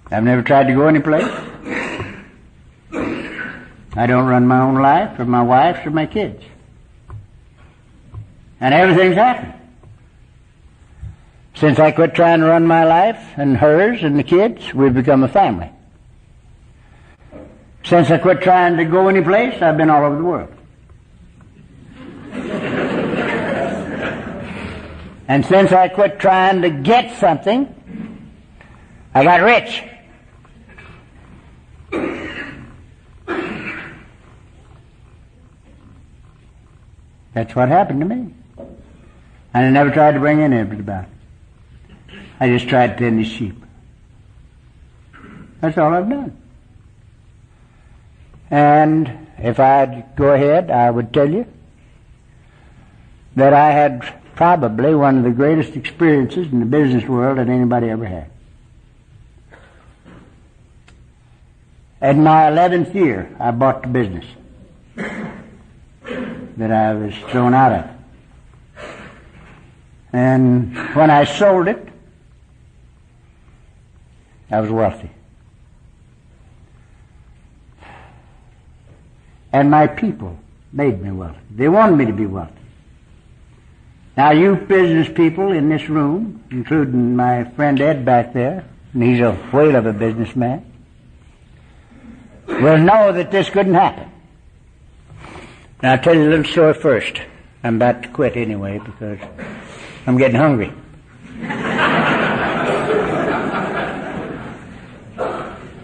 I've never tried to go anyplace. I don't run my own life or my wife's or my kids. And everything's happened. Since I quit trying to run my life and hers and the kids, we've become a family. Since I quit trying to go any place, I've been all over the world. And since I quit trying to get something, I got rich. That's what happened to me. And I never tried to bring any of it about. I just tried to tend the sheep. That's all I've done. And if I'd go ahead, I would tell you that I had probably one of the greatest experiences in the business world that anybody ever had. In my 11th year, I bought the business that I was thrown out of. And when I sold it, I was wealthy. And my people made me wealthy. They wanted me to be wealthy. Now, you business people in this room, including my friend Ed back there, and he's a whale of a businessman, will know that this couldn't happen. Now, I'll tell you a little story first. I'm about to quit anyway because I'm getting hungry.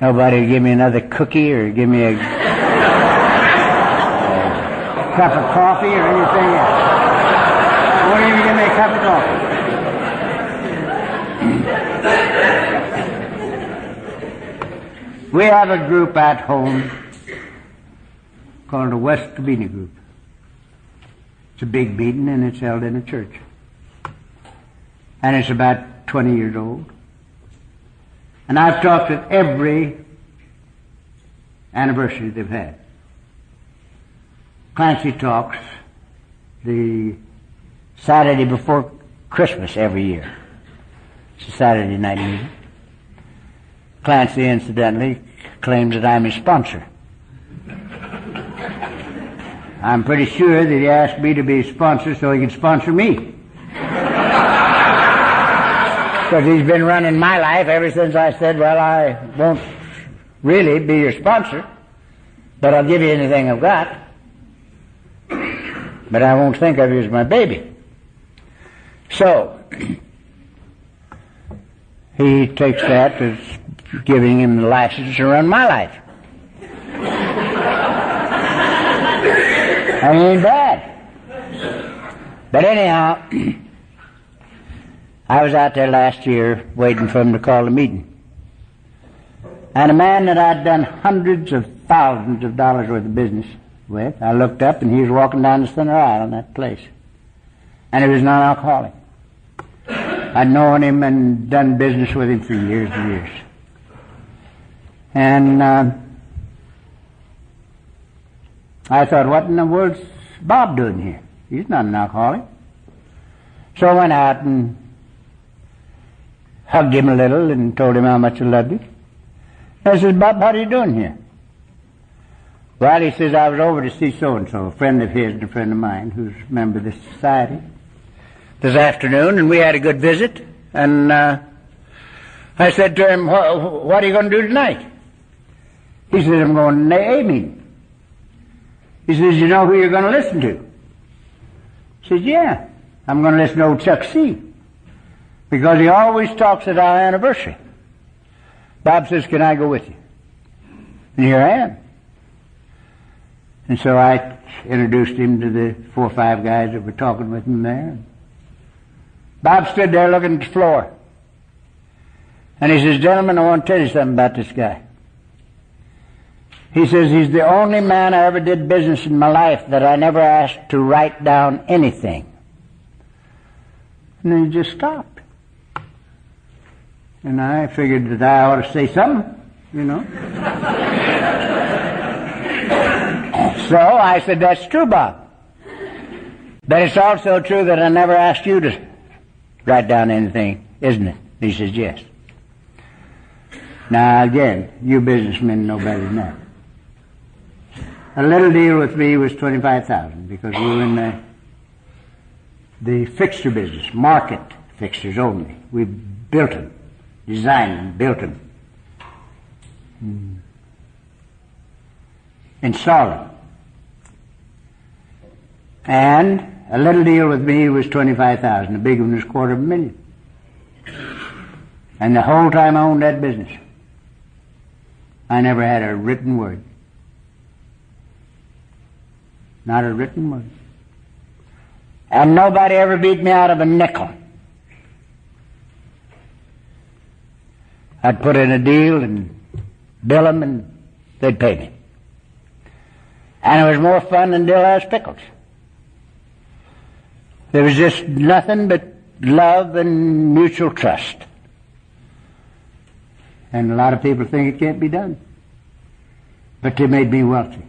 Nobody will give me another cookie or give me a cup of coffee or anything else. Won't even give me a cup of coffee. We have a group at home called the West Covina Group. It's a big meeting and it's held in a church. And it's about 20 years old. And I've talked with every anniversary they've had. Clancy talks the Saturday before Christmas every year. It's a Saturday night meeting. Clancy, incidentally, claims that I'm his sponsor. I'm pretty sure that he asked me to be his sponsor so he could sponsor me. Because he's been running my life ever since I said, well, I won't really be your sponsor, but I'll give you anything I've got. But I won't think of you as my baby. So, he takes that as giving him the license to run my life. I ain't bad. But anyhow, I was out there last year waiting for him to call a meeting. And a man that I'd done hundreds of thousands of dollars worth of business with, I looked up and he was walking down the center aisle in that place. And he was non-alcoholic. I'd known him and done business with him for years and years. And I thought, what in the world's Bob doing here? He's not an alcoholic. So I went out and hugged him a little and told him how much I loved him. I said, Bob, what are you doing here? Well, he says, I was over to see so-and-so, a friend of his and a friend of mine who's a member of this society, this afternoon, and we had a good visit. And I said to him, what are you going to do tonight? He said, I'm going to an AA meeting. He says, you know who you're going to listen to? I said, yeah, I'm going to listen to old Chuck C. Because he always talks at our anniversary. Bob says, can I go with you? And here I am. And so I introduced him to the 4 or 5 guys that were talking with him there. Bob stood there looking at the floor. And he says, gentlemen, I want to tell you something about this guy. He says, he's the only man I ever did business in my life that I never asked to write down anything. And then he just stopped. And I figured that I ought to say something, you know. So I said, that's true, Bob. But it's also true that I never asked you to write down anything, isn't it? He says, yes. Now, again, you businessmen know better than that. A little deal with me was $25,000 because we were in the fixture business, market fixtures only. We built them, designed them, built them, installed them. And a little deal with me was $25,000. The big one was $250,000. And the whole time I owned that business, I never had a written word. Not a written word. And nobody ever beat me out of a nickel. I'd put in a deal and bill them and they'd pay me. And it was more fun than Dillhouse pickles. There was just nothing but love and mutual trust. And a lot of people think it can't be done. But they made me wealthy.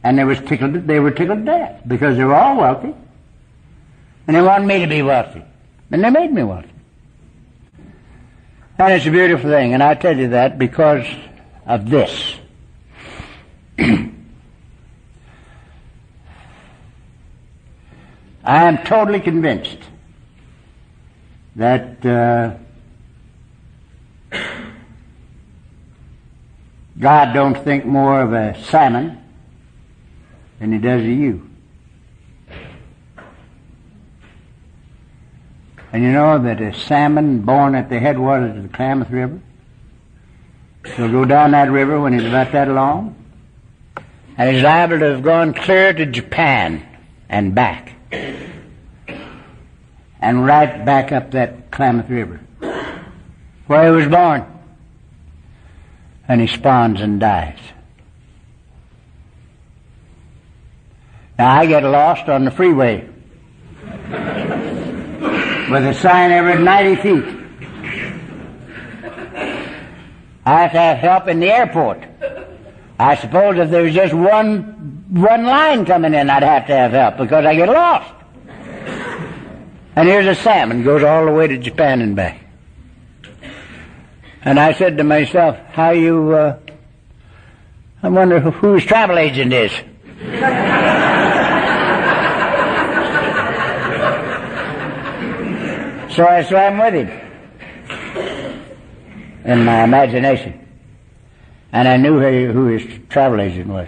And they were tickled to death because they were all wealthy. And they wanted me to be wealthy. And they made me wealthy. And it's a beautiful thing. And I tell you that because of this. I am totally convinced that God don't think more of a salmon than he does of you. And you know that a salmon born at the headwaters of the Klamath River He'll go down that river when he's about that long, and he's liable to have gone clear to Japan and back, and right back up that Klamath River, where he was born, and he spawns and dies. Now I get lost on the freeway with a sign every 90 feet. I have to have help in the airport. I suppose if there was just one line coming in, I'd have to have help because I get lost. And here's a salmon, goes all the way to Japan and back. And I said to myself, I wonder who his travel agent is. So I swam with him in my imagination. And I knew who his travel agent was.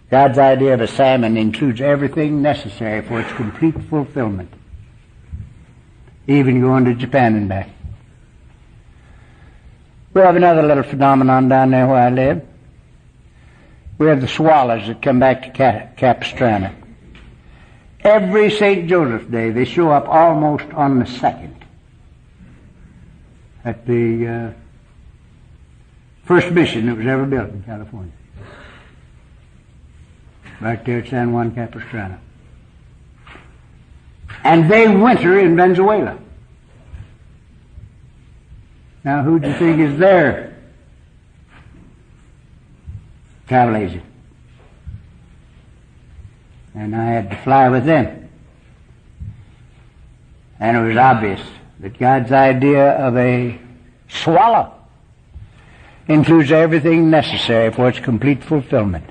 God's idea of a salmon includes everything necessary for its complete fulfillment, even going to Japan and back. We have another little phenomenon down there where I live. We have the swallows that come back to Capistrano. Every St. Joseph's Day, they show up almost on the 2nd at the first mission that was ever built in California, right there at San Juan Capistrano. And they winter in Venezuela. Now, who do you think is their travel agent? And I had to fly with them. And it was obvious that God's idea of a swallow includes everything necessary for its complete fulfillment,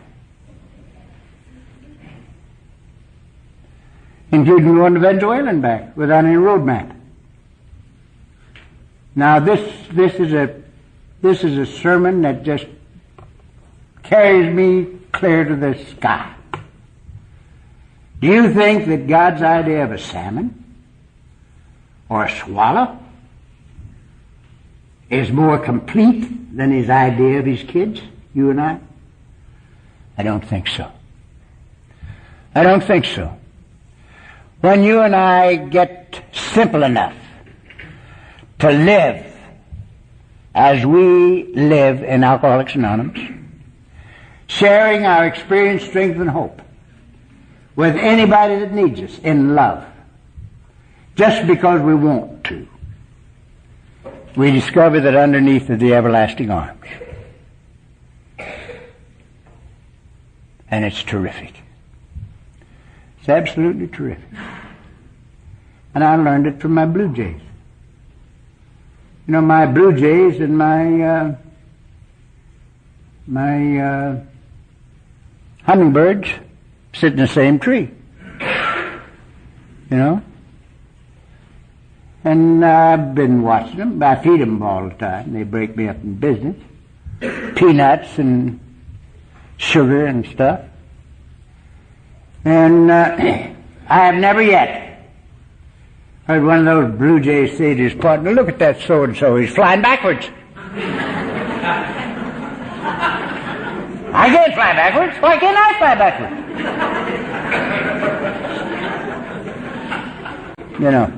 including going to Venezuela and back without any road map. Now this is a sermon that just carries me clear to the sky. Do you think that God's idea of a salmon or a swallow is more complete than his idea of his kids, you and I? I don't think so. I don't think so. When you and I get simple enough to live as we live in Alcoholics Anonymous, sharing our experience, strength, and hope with anybody that needs us in love, just because we want to, we discover that underneath are the everlasting arms. And it's terrific. It's absolutely terrific. And I learned it from my blue jays. You know, my blue jays and my hummingbirds sit in the same tree. You know? And I've been watching them. I feed them all the time. They break me up in business. Peanuts and sugar and stuff. And I have never yet heard one of those blue jays say to his partner, "Look at that so-and-so, he's flying backwards." I can't fly backwards. Why can't I fly backwards? You know.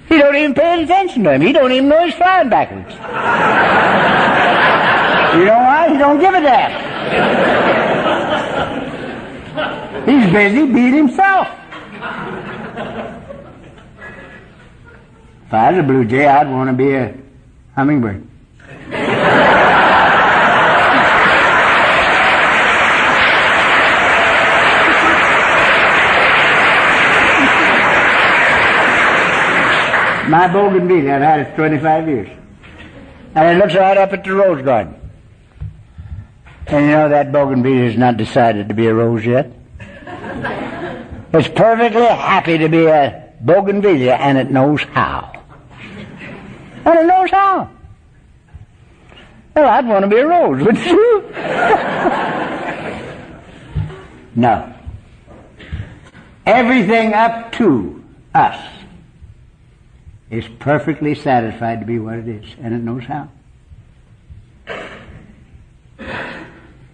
He don't even pay attention to him. He don't even know he's flying backwards. You know why? He don't give a damn. He's busy being himself. If I was a blue jay, I'd want to be a hummingbird. My bougainvillea, I've had it 25 years. And it looks right up at the rose garden. And you know that bougainvillea is not decided to be a rose yet. It's perfectly happy to be a bougainvillea, and it knows how. And it knows how. Well, I'd want to be a rose, wouldn't you? No. Everything up to us is perfectly satisfied to be what it is, and it knows how.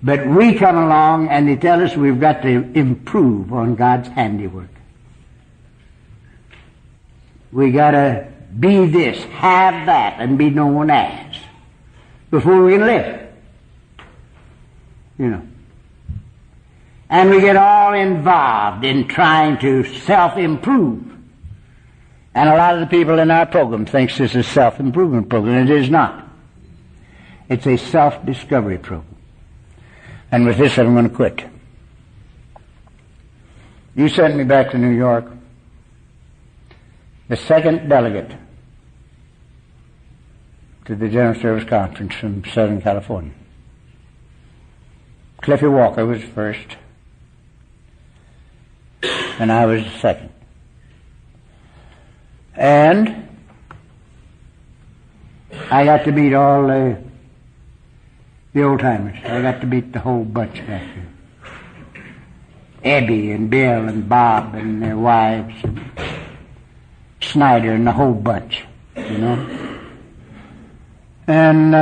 But we come along and they tell us we've got to improve on God's handiwork. We got to be this, have that, and be known as before we can live. You know. And we get all involved in trying to self-improve. And a lot of the people in our program thinks this is a self-improvement program. It is not. It's a self-discovery program. And with this, I'm going to quit. You sent me back to New York, the second delegate to the General Service Conference from Southern California. Cliffy Walker was first, and I was the second. And I got to meet all the old-timers. I got to meet the whole bunch back there. Abby and Bill and Bob and their wives and Snyder and the whole bunch, you know. And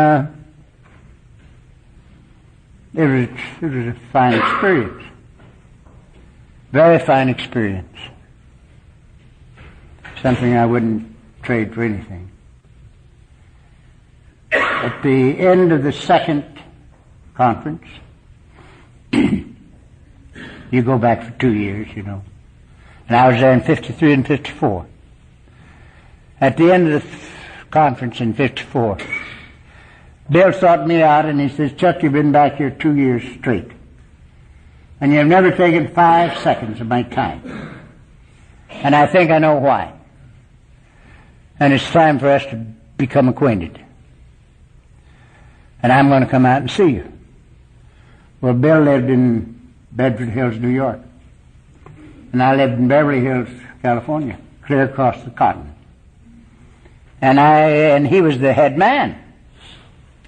it was a fine experience. Very fine experience. Something I wouldn't trade for anything. At the end of the second conference, you go back for 2 years, you know. And I was there in 53 and 54. At the end of the conference in 54, Bill sought me out and he says, Chuck, you've been back here 2 years straight. And you've never taken 5 seconds of my time. And I think I know why. And it's time for us to become acquainted. And I'm going to come out and see you. Well, Bill lived in Bedford Hills, New York. And I lived in Beverly Hills, California, clear across the continent. And he was the head man.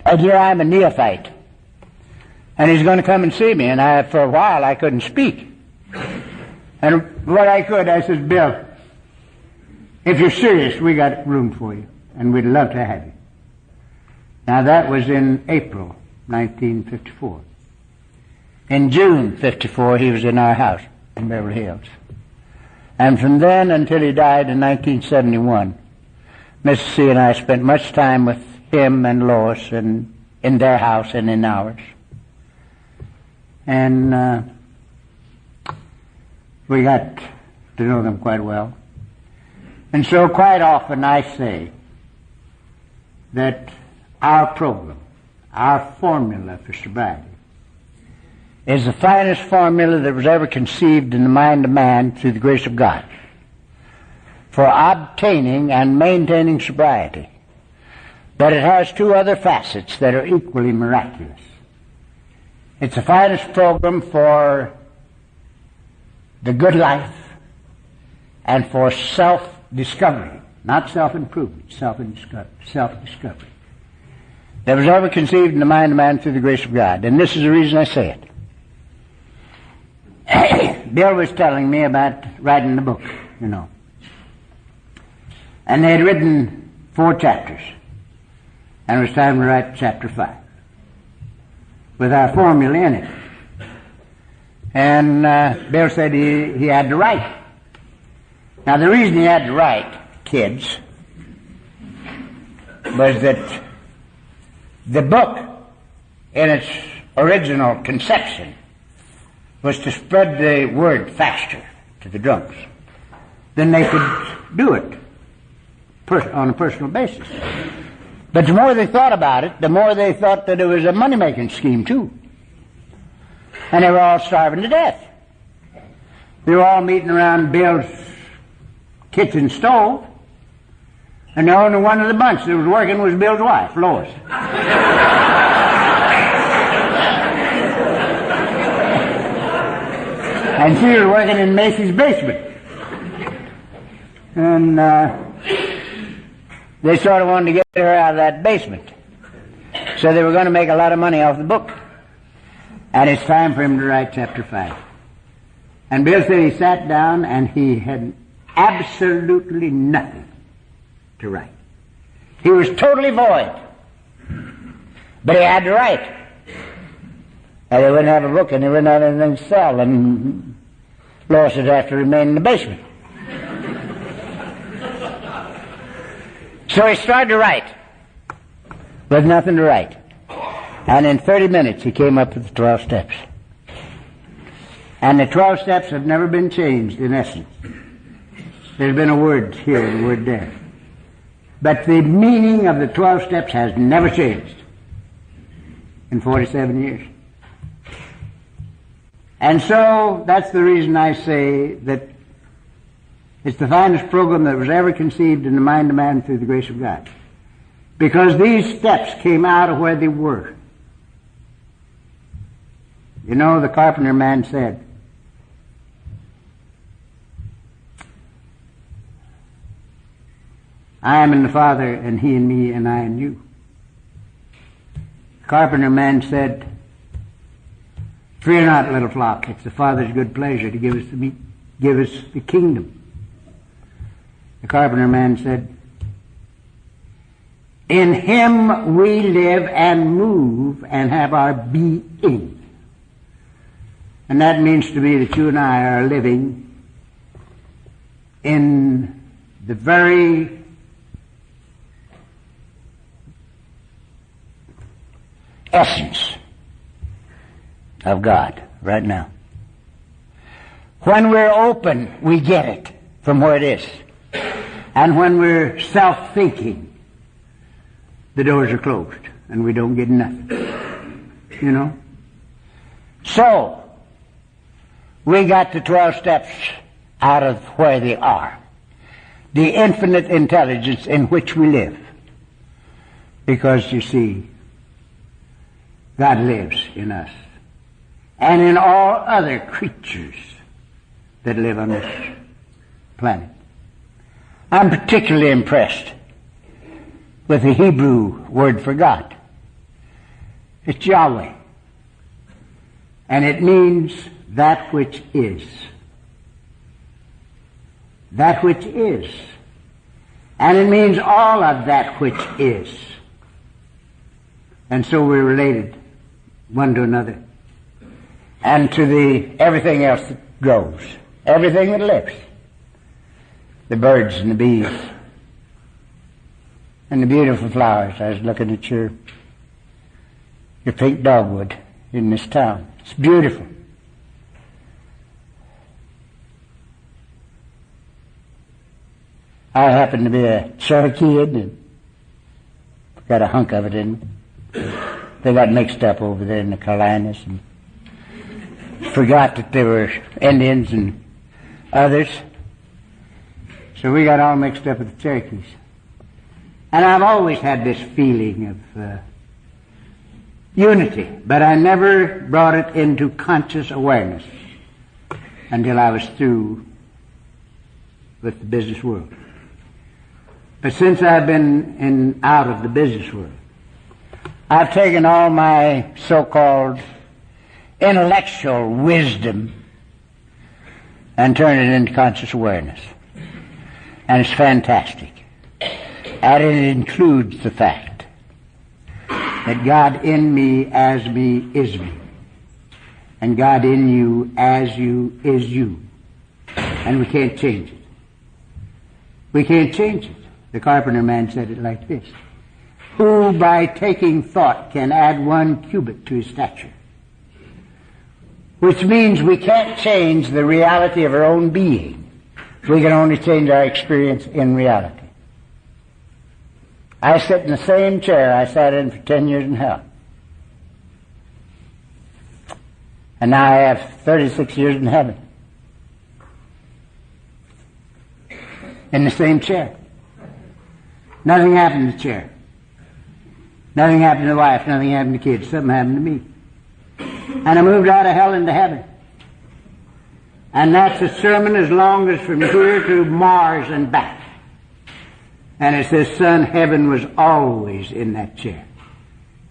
And here I'm a neophyte. And he's going to come and see me. And for a while, I couldn't speak. And what I could, I said, Bill, if you're serious, we got room for you. And we'd love to have you. Now, that was in April 1954. In June 54, he was in our house in Beverly Hills. And from then until he died in 1971, Mrs. C. and I spent much time with him and Lois and in their house and in ours. And we got to know them quite well. And so quite often I say that our program, our formula for sobriety, is the finest formula that was ever conceived in the mind of man through the grace of God for obtaining and maintaining sobriety. But it has 2 other facets that are equally miraculous. It's the finest program for the good life and for self-discovery, not self-improvement, self-discovery, that was ever conceived in the mind of man through the grace of God. And this is the reason I say it. Bill was telling me about writing the book, you know. And they had written 4 chapters. And it was time to write chapter 5 with our formula in it. And Bill said he had to write. Now, the reason he had to write, kids, was that the book, in its original conception, was to spread the word faster to the drunks than they could do it on a personal basis. But the more they thought about it, the more they thought that it was a money-making scheme, too. And they were all starving to death. They were all meeting around Bill's kitchen stove, and the only one of the bunch that was working was Bill's wife, Lois. And she was working in Macy's basement. And they sort of wanted to get her out of that basement. So they were going to make a lot of money off the book. And it's time for him to write chapter 5. And Bill said he sat down and he had absolutely nothing to write. He was totally void. But he had to write. And they wouldn't have a book, and they wouldn't have anything to sell, and Lois would have to remain in the basement. So he started to write, with nothing to write. And in 30 minutes he came up with the 12 steps. And the 12 steps have never been changed in essence. There's been a word here and a word there. But the meaning of the 12 steps has never changed in 47 years. And so that's the reason I say that it's the finest program that was ever conceived in the mind of man through the grace of God. Because these steps came out of where they were. You know, the carpenter man said, I am in the Father, and He in me, and I in you. The carpenter man said, fear not, little flock, it's the Father's good pleasure to give us the kingdom. The carpenter man said, in Him we live and move and have our being. And that means to me that you and I are living in the very essence of God right now. When we're open, we get it from where it is. And when we're self-thinking, the doors are closed and we don't get nothing. You know? So, we got the 12 steps out of where they are. The infinite intelligence in which we live. Because, you see, God lives in us. And in all other creatures that live on this planet. I'm particularly impressed with the Hebrew word for God. It's Yahweh. And it means that which is. That which is. And it means all of that which is. And so we're related one to another. And to everything else that grows. Everything that lives. The birds and the bees. And the beautiful flowers. I was looking at your pink dogwood in this town. It's beautiful. I happen to be a sort of kid and got a hunk of it in. They got mixed up over there in the Carolinas and forgot that they were Indians and others. So we got all mixed up with the Cherokees. And I've always had this feeling of unity, but I never brought it into conscious awareness until I was through with the business world. But since I've been out of the business world, I've taken all my so-called intellectual wisdom and turned it into conscious awareness. And it's fantastic. And it includes the fact that God in me, as me, is me. And God in you, as you, is you. And we can't change it. We can't change it. The carpenter man said it like this. Who by taking thought can add 1 cubit to his stature? Which means we can't change the reality of our own being. We can only change our experience in reality. I sit in the same chair I sat in for 10 years in hell. And now I have 36 years in heaven. In the same chair. Nothing happened to the chair. Nothing happened to the wife. Nothing happened to the kids. Something happened to me. And I moved out of hell into heaven. And that's a sermon as long as from here to Mars and back. And it says, son, heaven was always in that chair.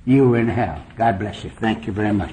You were in hell. God bless you. Thank you very much.